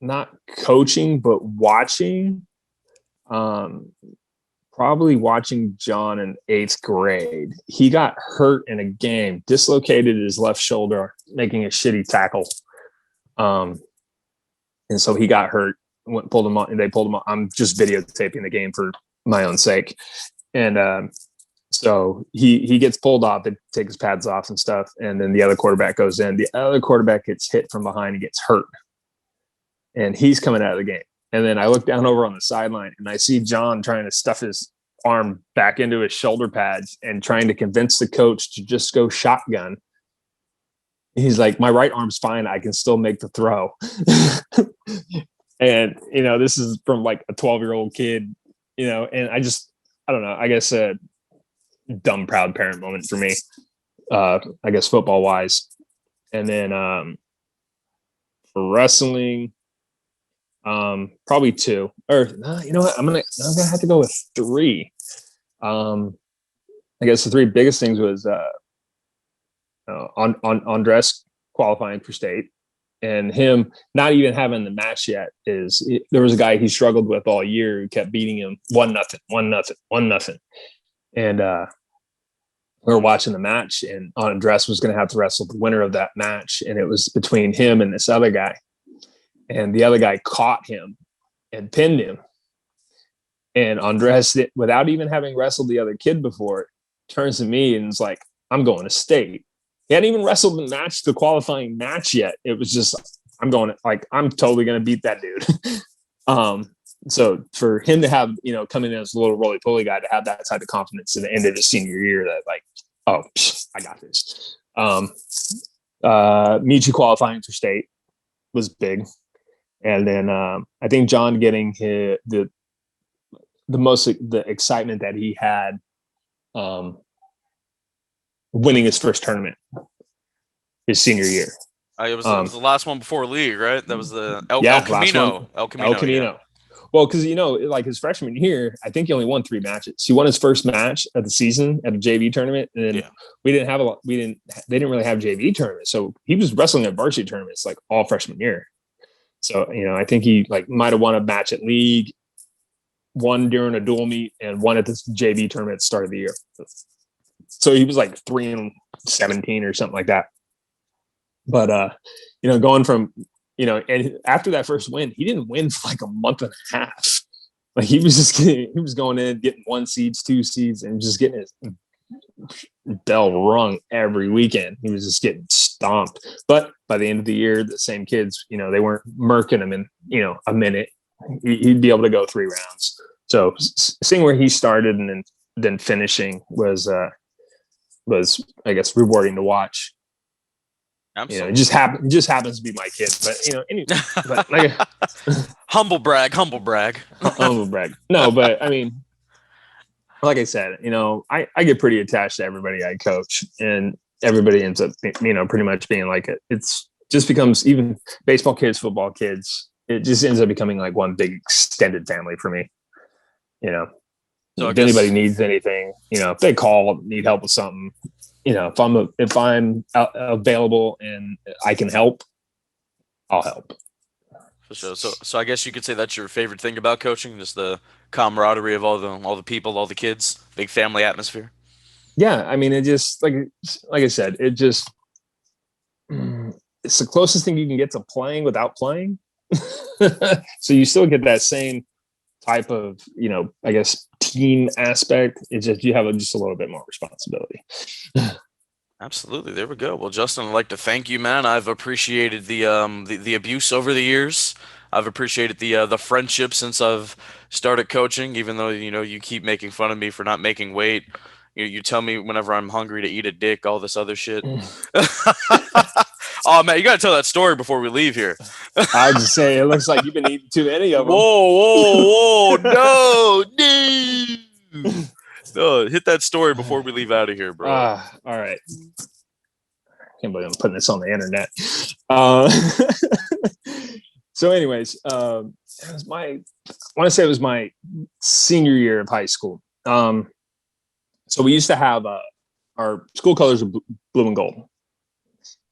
S2: Not coaching, but watching. Probably watching John in 8th grade. He got hurt in a game, dislocated his left shoulder, making a shitty tackle. And so he got hurt. Pulled him on. They pulled him on. I'm just videotaping the game for my own sake. And so he gets pulled off. They take his pads off and stuff. And then the other quarterback goes in. The other quarterback gets hit from behind and gets hurt. And he's coming out of the game. And then I look down over on the sideline and I see John trying to stuff his arm back into his shoulder pads and trying to convince the coach to just go shotgun. He's like, my right arm's fine. I can still make the throw. And, this is from like a 12-year-old kid, and I don't know, I guess a dumb, proud parent moment for me, I guess football wise. And then for wrestling, probably 2, or you know what? I'm gonna have to go with 3. I guess the 3 biggest things was Andres qualifying for state, and him not even having the match yet. There was a guy he struggled with all year who kept beating him 1-0, 1-0, 1-0, and we were watching the match, and Andres was going to have to wrestle the winner of that match, and it was between him and this other guy. And the other guy caught him and pinned him. And Andres, without even having wrestled the other kid before, turns to me and is like, I'm going to state. He hadn't even wrestled the qualifying match yet. It was just, I'm totally going to beat that dude. So for him to have, coming in as a little roly-poly guy, to have that type of confidence in the end of his senior year that like, oh, I got this. Michi qualifying for state was big. And then I think John getting the excitement that he had winning his first tournament his senior year.
S1: It was the last one before league, right? That was the El
S2: Camino. El Camino. Yeah. Well, because like his freshman year, I think he only won 3 matches. He won his first match of the season at a JV tournament, and then we didn't have they didn't really have JV tournaments, so he was wrestling at varsity tournaments like all freshman year. So, I think he like might have won a match at league, one during a dual meet, and one at this JV tournament at the start of the year. So he was like 3-17 or something like that. But, going from, and after that first win, he didn't win for like a month and a half. Like he was going in, getting 1 seeds, 2 seeds, and just getting his bell rung every weekend. He was just getting stomped. But by the end of the year, the same kids, you know, they weren't murking him in, you know, a minute. He'd be able to go 3 rounds. So seeing where he started and then finishing was I guess rewarding to watch.
S1: Absolutely.
S2: You know, it just happens to be my kid, but you know, but like,
S1: humble brag.
S2: humble brag. No, but I mean, like I said, you know, I get pretty attached to everybody I coach, and everybody ends up, you know, pretty much being like it. It's just becomes, even baseball kids, football kids, it just ends up becoming like one big extended family for me. You know, so if anybody needs anything, you know, if they call, need help with something, you know, if I'm available and I can help, I'll help.
S1: For sure. So I guess you could say that's your favorite thing about coaching, just the camaraderie of all the people, all the kids, big family atmosphere.
S2: Yeah, I mean, it just like I said, it just it's the closest thing you can get to playing without playing. So you still get that same type of, you know, I guess team aspect. It's just you have just a little bit more responsibility.
S1: Absolutely. There we go. Well, Justin, I'd like to thank you, man. I've appreciated the abuse over the years. I've appreciated the friendship since I've started coaching, even though, you know, you keep making fun of me for not making weight. You tell me whenever I'm hungry to eat a dick, all this other shit. Oh man, you gotta tell that story before we leave here.
S2: I just say it looks like you've been eating too many of them.
S1: Whoa, no, no, hit that story before we leave out of here, bro.
S2: All right. I can't believe I'm putting this on the internet. So, anyways, it was I want to say it was my senior year of high school. So we used to have our school colors are blue and gold.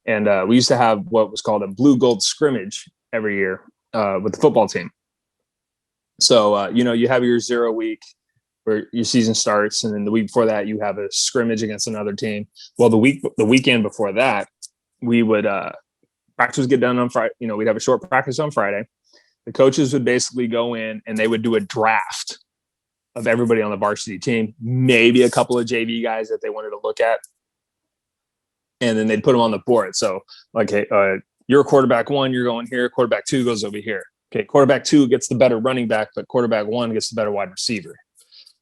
S2: And we used to have what was called a blue gold scrimmage every year with the football team. So, you know, you have your 0 week where your season starts. And then the week before that, you have a scrimmage against another team. Well, the weekend before that, we would practice would get done on Friday. You know, we'd have a short practice on Friday. The coaches would basically go in and they would do a draft of everybody on the varsity team, maybe a couple of JV guys that they wanted to look at. And then they'd put them on the board. So, like, hey, you're quarterback 1, you're going here. Quarterback 2 goes over here. Okay, quarterback 2 gets the better running back, but quarterback 1 gets the better wide receiver.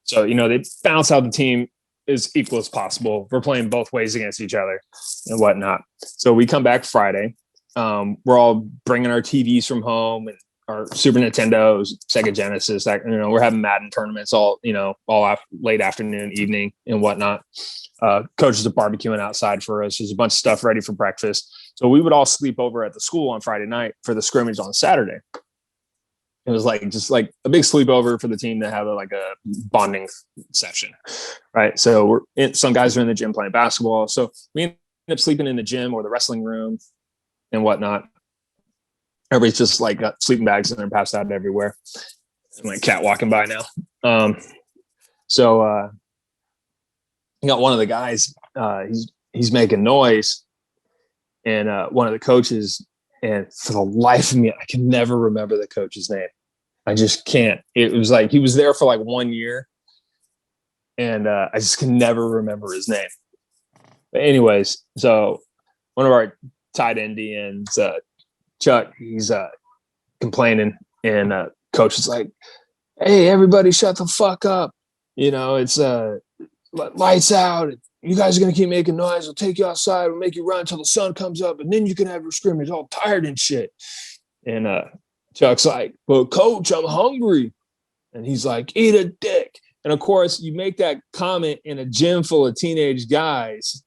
S2: So, you know, they bounce out the team as equal as possible. We're playing both ways against each other and whatnot. So we come back Friday. We're all bringing our TVs from home and our Super Nintendos, Sega Genesis. That, you know, we're having Madden tournaments all late afternoon, evening, and whatnot. Coaches are barbecuing outside for us. There's a bunch of stuff ready for breakfast. So we would all sleep over at the school on Friday night for the scrimmage on Saturday. It was like just like a big sleepover for the team to have a bonding session, right? So some guys are in the gym playing basketball. So we end up sleeping in the gym or the wrestling room and whatnot. Everybody's just like got sleeping bags and they're passed out everywhere. I'm like cat walking by now. So you got one of the guys, he's making noise, and one of the coaches, and for the life of me, I can never remember the coach's name. I just can't. It was like he was there for like 1 year, and I just can never remember his name. But anyways, so one of our tight end DNs, Chuck, he's complaining, and coach is like, "Hey, everybody, shut the fuck up! You know, it's lights out. You guys are going to keep making noise. We'll take you outside. We'll make you run until the sun comes up. And then you can have your scrimmage all tired and shit." And Chuck's like, "Well, coach, I'm hungry." And he's like, "Eat a dick." And of course, you make that comment in a gym full of teenage guys,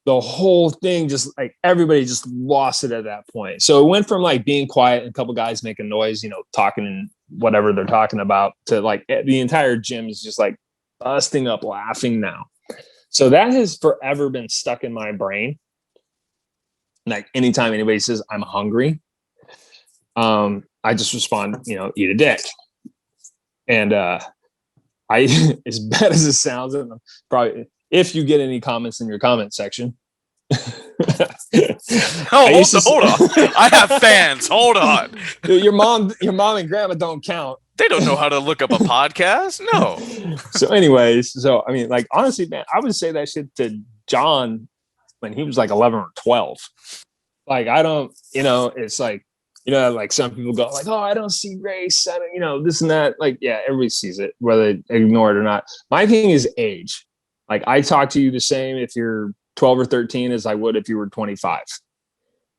S2: the whole thing just like everybody just lost it at that point. So it went from like being quiet and a couple guys making noise, you know, talking and whatever they're talking about, to like the entire gym is just like busting up laughing now. So that has forever been stuck in my brain. Like anytime anybody says I'm hungry, I just respond, you know, eat a dick. And I, as bad as it sounds, and probably if you get any comments in your comment section.
S1: Hold on. I have fans. Hold on.
S2: Your mom and grandma don't count.
S1: They don't know how to look up a podcast. No.
S2: So anyways, I mean, like, honestly, man, I would say that shit to John when he was like 11 or 12. Like, I don't, it's like, like some people go like, oh, I don't see race. I don't, this and that. Like, yeah, everybody sees it, whether they ignore it or not. My thing is age. Like, I talk to you the same if you're 12 or 13 as I would if you were 25.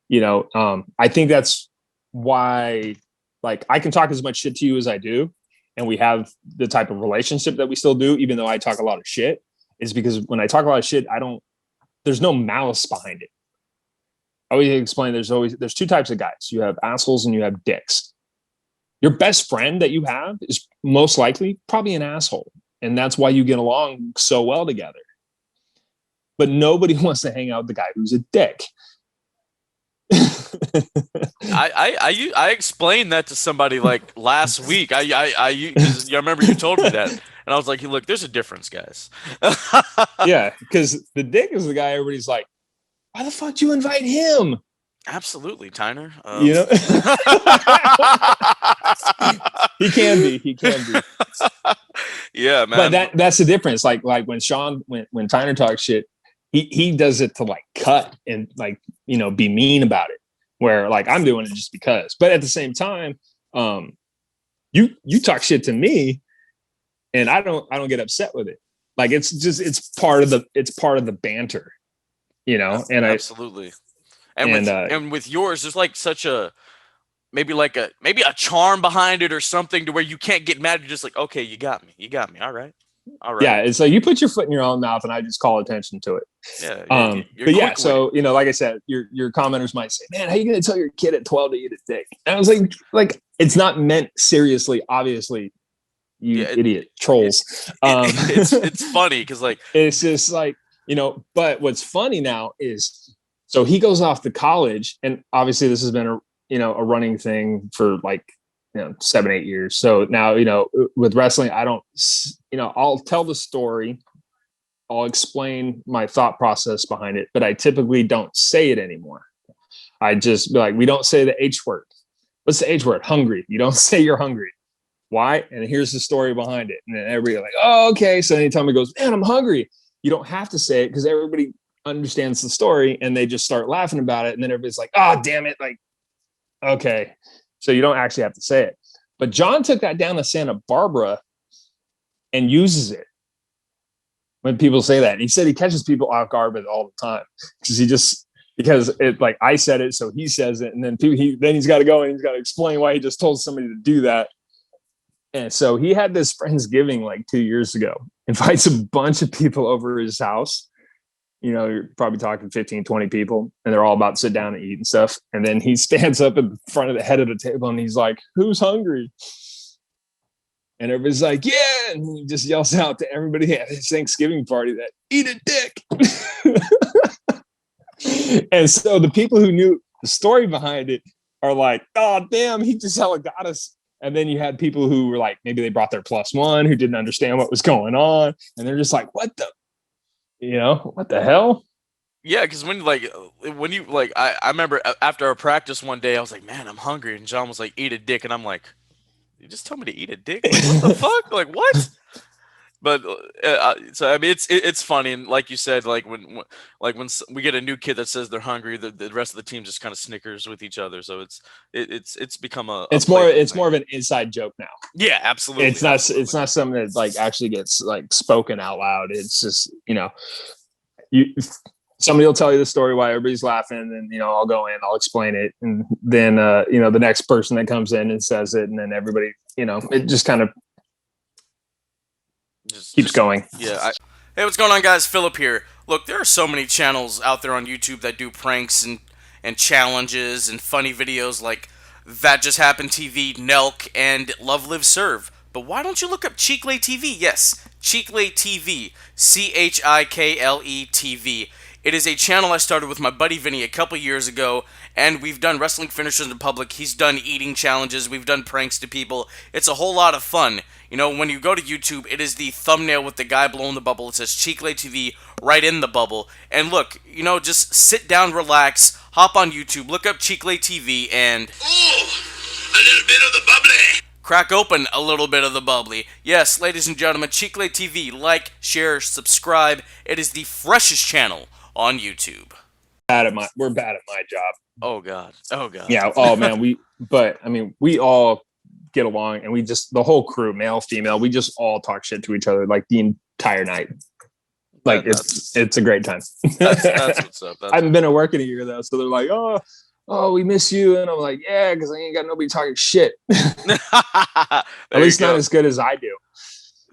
S2: I think that's why, like, I can talk as much shit to you as I do. And we have the type of relationship that we still do, even though I talk a lot of shit, is because when I talk a lot of shit, there's no malice behind it. I always explain there's two types of guys. You have assholes and you have dicks. Your best friend that you have is most likely probably an asshole. And that's why you get along so well together. But nobody wants to hang out with the guy who's a dick.
S1: I explained that to somebody like last week. I remember you told me that, and I was like, look, there's a difference, guys.
S2: Yeah, because the dick is the guy everybody's like, why the fuck do you invite him?
S1: Absolutely, Tyner.
S2: He can be.
S1: Yeah, man.
S2: But that's the difference. Like when Sean, when Tyner talks shit, he does it to like cut and like, be mean about it. Where like I'm doing it just because. But at the same time, you talk shit to me, and I don't get upset with it. Like it's part of the banter, And
S1: absolutely. And with yours, there's like such a maybe a charm behind it or something to where you can't get mad. You're just like, okay, you got me. All right.
S2: Yeah, it's like you put your foot in your own mouth, and I just call attention to it.
S1: Yeah.
S2: But yeah, so like I said, your commenters might say, "Man, how are you going to tell your kid at 12 to eat a dick?" And I was like, it's not meant seriously. Obviously, you idiot trolls.
S1: It's funny because like
S2: it's just like But what's funny now is, so he goes off to college, and obviously this has been a running thing for like 7-8 years. So now, with wrestling, I don't, I'll tell the story. I'll explain my thought process behind it, but I typically don't say it anymore. I just be like, we don't say the H word. What's the H word? Hungry. You don't say you're hungry. Why? And here's the story behind it. And then everybody like, oh, okay. So anytime he goes, man, I'm hungry. You don't have to say it because everybody understands the story and they just start laughing about it. And then everybody's like, oh, damn it. Like, okay. So you don't actually have to say it. But John took that down to Santa Barbara and uses it when people say that. And he said he catches people off guard with it all the time because it, like, I said it, so he says it, and then he's got to go and he's got to explain why he just told somebody to do that. And so he had this Friendsgiving like 2 years ago, invites a bunch of people over his house. You're probably talking 15, 20 people, and they're all about to sit down and eat and stuff. And then he stands up in front of the head of the table and he's like, who's hungry? And everybody's like, yeah. And he just yells out to everybody at his Thanksgiving party that eat a dick. And so the people who knew the story behind it are like, oh, damn, he just hella got us. And then you had people who were like, maybe they brought their +1 who didn't understand what was going on. And they're just like, what the hell?
S1: Yeah, because when you I remember after a practice one day, I was like, man, I'm hungry. And John was like, eat a dick. And I'm like, you just told me to eat a dick? Like, what the fuck? Like, what? But so I mean, it's funny, and like you said, like when we get a new kid that says they're hungry, the rest of the team just kind of snickers with each other. So it's become
S2: it's more of an inside joke now.
S1: Yeah, absolutely.
S2: It's not something that like actually gets like spoken out loud. It's just somebody will tell you the story while everybody's laughing, and I'll go in, I'll explain it, and then the next person that comes in and says it, and then everybody it just kind of keeps going.
S1: Yeah. Hey, what's going on, guys? Phillip here. Look, there are so many channels out there on YouTube that do pranks and challenges and funny videos like That Just Happened TV, Nelk, and Love Live Serve. But why don't you look up Chikle TV? Yes, Chikle TV. Chikle TV. It is a channel I started with my buddy Vinny a couple years ago, and we've done wrestling finishers in public. He's done eating challenges. We've done pranks to people. It's a whole lot of fun. When you go to YouTube, it is the thumbnail with the guy blowing the bubble. It says Chikle TV right in the bubble. And look, just sit down, relax, hop on YouTube, look up Chikle TV, and...
S3: Ooh, a little bit of the bubbly. crack open a little bit of the bubbly. Yes, ladies and gentlemen, Cheeklate TV, like, share, subscribe. It is the freshest channel on YouTube.
S2: We're bad at my job.
S1: Oh God. Oh God.
S2: Yeah. Oh man. But I mean, we all get along, and the whole crew, male, female, we just all talk shit to each other like the entire night. Like it's a great time.
S1: That's what's up.
S2: I haven't been at work in a year though, so they're like, oh, we miss you, and I'm like, yeah, because I ain't got nobody talking shit. At least not as good as I do.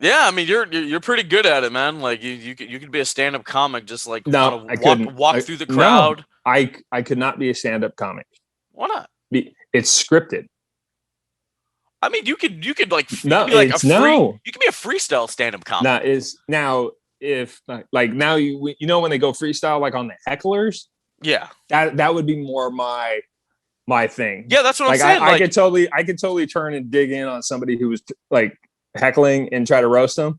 S1: Yeah, I mean, you're pretty good at it, man. Like you could be a stand-up comic, just like
S2: No, I couldn't
S1: walk through the crowd.
S2: No, I could not be a stand-up comic.
S1: Why not?
S2: It's scripted.
S1: I mean, you could like
S2: no,
S1: you could be like
S2: no.
S1: You could be a freestyle stand-up comic.
S2: If now you know when they go freestyle like on the hecklers,
S1: yeah,
S2: that would be more my thing.
S1: Yeah, that's what I'm saying.
S2: I could totally turn and dig in on somebody who was like heckling and try to roast them,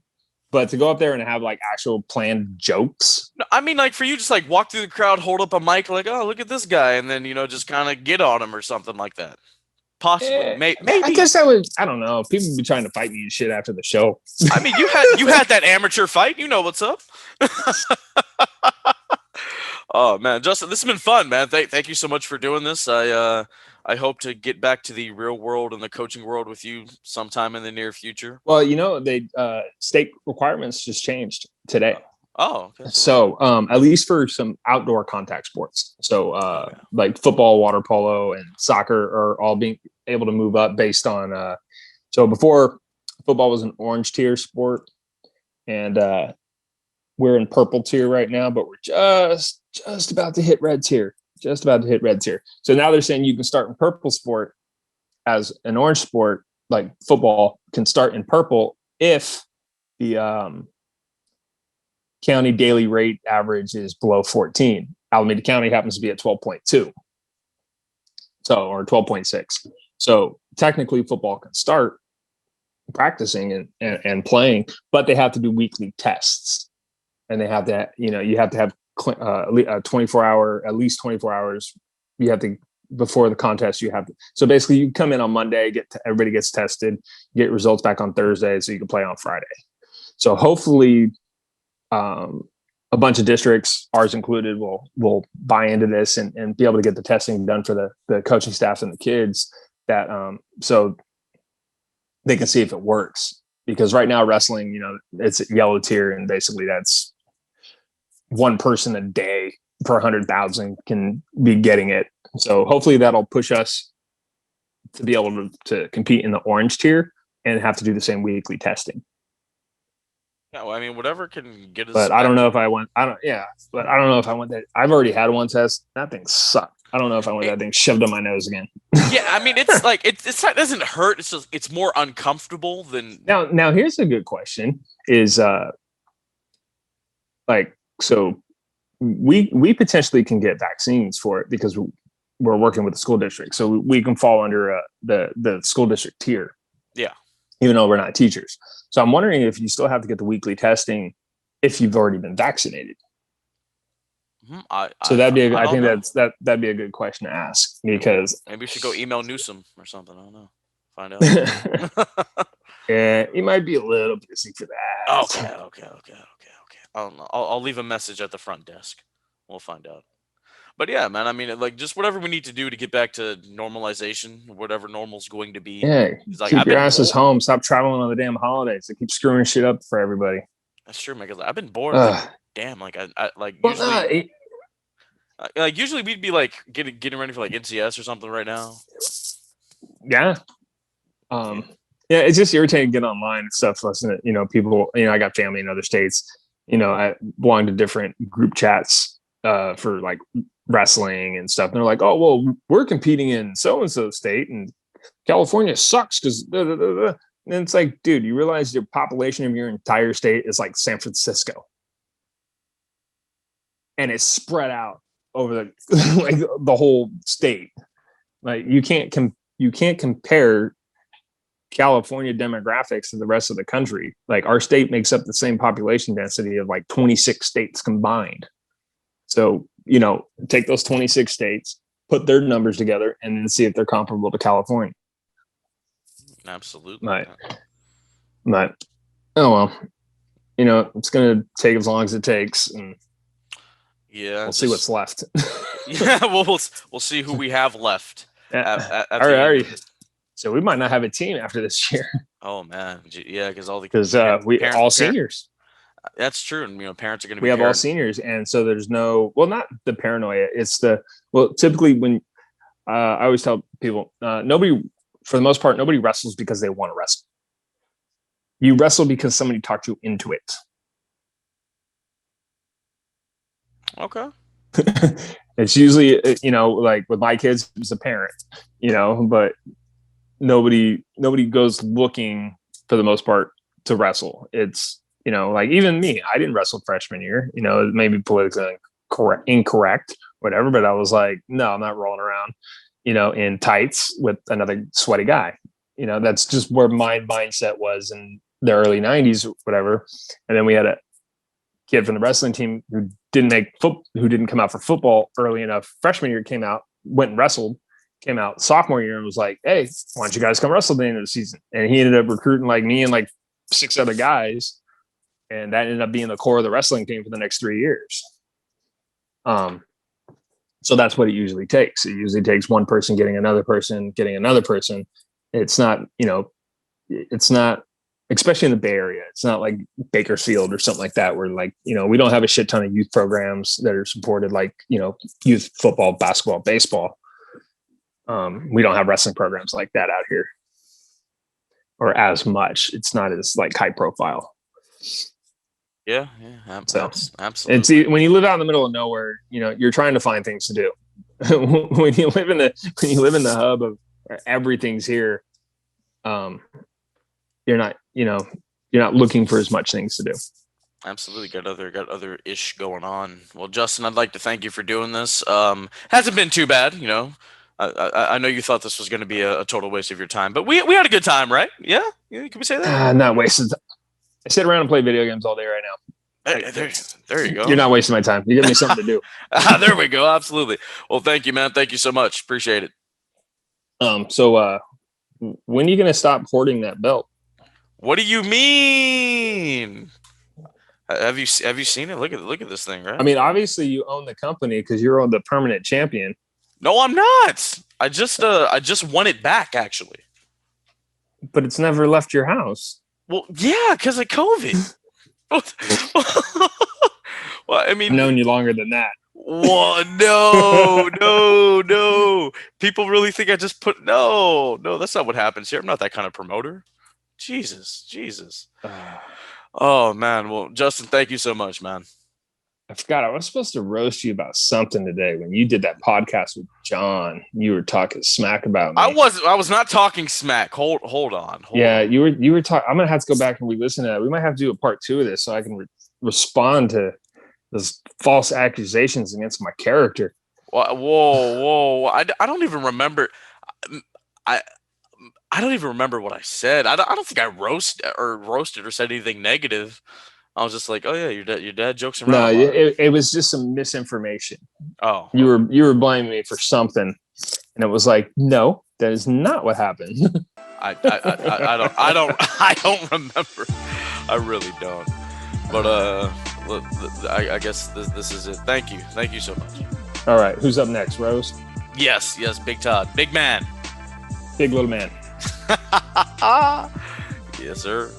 S2: but to go up there and have like actual planned jokes.
S1: No, I mean, like for you, just like walk through the crowd, hold up a mic, like, oh, look at this guy, and then just kind of get on him or something like that. Possibly, maybe.
S2: I guess that was. I don't know. People would be trying to fight me and shit after the show.
S1: I mean, you had that amateur fight. You know what's up. Oh man, Justin, this has been fun, man. Thank you so much for doing this. I hope to get back to the real world and the coaching world with you sometime in the near future.
S2: Well, they state requirements just changed today.
S1: Oh, okay.
S2: So at least for some outdoor contact sports. So like football, water polo, and soccer are all being able to move up based on. So before, football was an orange tier sport, and we're in purple tier right now, but we're just about to hit red tier. Just about to hit red tier. So now they're saying you can start in purple sport as an orange sport, like football can start in purple if the county daily rate average is below 14. Alameda County happens to be at 12.2. Or 12.6. So technically football can start practicing and playing, but they have to do weekly tests. And they have to, you have to have a 24-hour, at least 24 hours. You have to, before the contest, so basically you come in on Monday, everybody gets tested, get results back on Thursday, so you can play on Friday. So hopefully a bunch of districts, ours included, will buy into this and be able to get the testing done for the coaching staffs and the kids, that so they can see if it works. Because right now wrestling, it's yellow tier, and basically that's one person a day per 100,000 can be getting it. So hopefully that'll push us to be able to compete in the orange tier and have to do the same weekly testing.
S1: Yeah, well, I mean, whatever can get us.
S2: But I don't know if I want. But I don't know if I want that. I've already had one test. That thing sucked. I don't know if I want that thing shoved on my nose again.
S1: Yeah, I mean, it's like it doesn't hurt. It's just it's more uncomfortable than.
S2: Now here's a good question: is so we potentially can get vaccines for it because we're working with the school district, so we can fall under the school district tier.
S1: Yeah. Even
S2: though we're not teachers. So I'm wondering if you still have to get the weekly testing if you've already been vaccinated. That'd be a good question to ask, because
S1: maybe we should go email Newsom or something. I don't know. Find out.
S2: Yeah, he might be a little busy for that.
S1: Okay. I don't know. I'll leave a message at the front desk. We'll find out. But yeah, man, I mean, like, just whatever we need to do to get back to normalization, whatever normal's going to be.
S2: Yeah, like, keep your asses home. Stop traveling on the damn holidays. They keep screwing shit up for everybody.
S1: That's true, man. Because I've been bored. Like, damn, like I like usually, usually we'd be like getting ready for like NCS or something right now.
S2: Yeah. Yeah, it's just irritating to get online and stuff. Listen to people. I got family in other states. I belong to different group chats for like wrestling and stuff. And they're like, oh, well, we're competing in so-and-so state and California sucks because and it's like, dude, you realize your population of your entire state is like San Francisco, and it's spread out over the like the whole state. Like you can't compare California demographics to the rest of the country. Like our state makes up the same population density of like 26 states combined. So, take those 26 states, put their numbers together, and then see if they're comparable to California.
S1: Absolutely.
S2: Right. But oh well, it's going to take as long as it takes, and we'll see what's left.
S1: Yeah, we'll see who we have left. At
S2: all
S1: the
S2: right.
S1: end.
S2: So we might not have a team after this year.
S1: Oh man, yeah, because
S2: we all seniors.
S1: That's true, and parents are going to be.
S2: We have all seniors, and so there's not the paranoia. It's typically when I always tell people, nobody, for the most part, nobody wrestles because they want to wrestle. You wrestle because somebody talked you into it.
S1: Okay.
S2: It's usually, like with my kids, it's a parent, but nobody goes looking for the most part to wrestle. It's, like even me, I didn't wrestle freshman year, maybe politically incorrect, whatever. But I was like, no, I'm not rolling around, in tights with another sweaty guy. That's just where my mindset was in the early 90s, whatever. And then we had a kid from the wrestling team who didn't come out for football early enough. Freshman year went and wrestled, came out sophomore year and was like, hey, why don't you guys come wrestle at the end of the season? And he ended up recruiting like me and like 6 other guys. And that ended up being the core of the wrestling team for the next 3 years. So that's what it usually takes. It usually takes one person getting another person, getting another person. It's not, especially in the Bay Area, it's not like Bakersfield or something like that, where like, we don't have a shit ton of youth programs that are supported, like, youth football, basketball, baseball. We don't have wrestling programs like that out here, or as much. It's not as like high profile.
S1: Yeah,
S2: so
S1: absolutely.
S2: It's when you live out in the middle of nowhere, you're trying to find things to do. when you live in the hub of everything's here, you're not looking for as much things to do.
S1: Absolutely, got other ish going on. Well, Justin, I'd like to thank you for doing this. Hasn't been too bad, I know you thought this was going to be a total waste of your time, but we had a good time, right? Yeah, can we say that?
S2: Not wasted. I sit around and play video games all day right now.
S1: There you go.
S2: You're not wasting my time. You give me something to do.
S1: There we go. Absolutely. Well, thank you, man. Thank you so much. Appreciate it.
S2: So when are you going to stop hoarding that belt?
S1: What do you mean? Have you seen it? Look at this thing, right?
S2: I mean, obviously you own the company because you're the permanent champion.
S1: No, I'm not. I just won it back, actually.
S2: But it's never left your house.
S1: Well, yeah, because of COVID. Well, I mean,
S2: I've known you longer than that.
S1: Well, no. People really think I just put no. That's not what happens here. I'm not that kind of promoter. Jesus. Oh man. Well, Justin, thank you so much, man.
S2: I forgot I was supposed to roast you about something today when you did that podcast with John. You were talking smack about me.
S1: I was not talking smack. Hold on.
S2: You were talking. I'm gonna have to go back and re-listen to that. We might have to do a part 2 of this so I can respond to those false accusations against my character.
S1: Whoa! I don't even remember. I don't even remember what I said. I don't think I roasted or said anything negative. I was just like, oh yeah, your dad jokes around.
S2: No, it was just some misinformation.
S1: Oh,
S2: you were blaming me for something, and it was like, no, that is not what happened.
S1: I don't remember. I really don't. But I guess this is it. Thank you so much.
S2: All right, who's up next, Rose?
S1: Yes, Big Todd, big man,
S2: big little man.
S1: Yes, sir.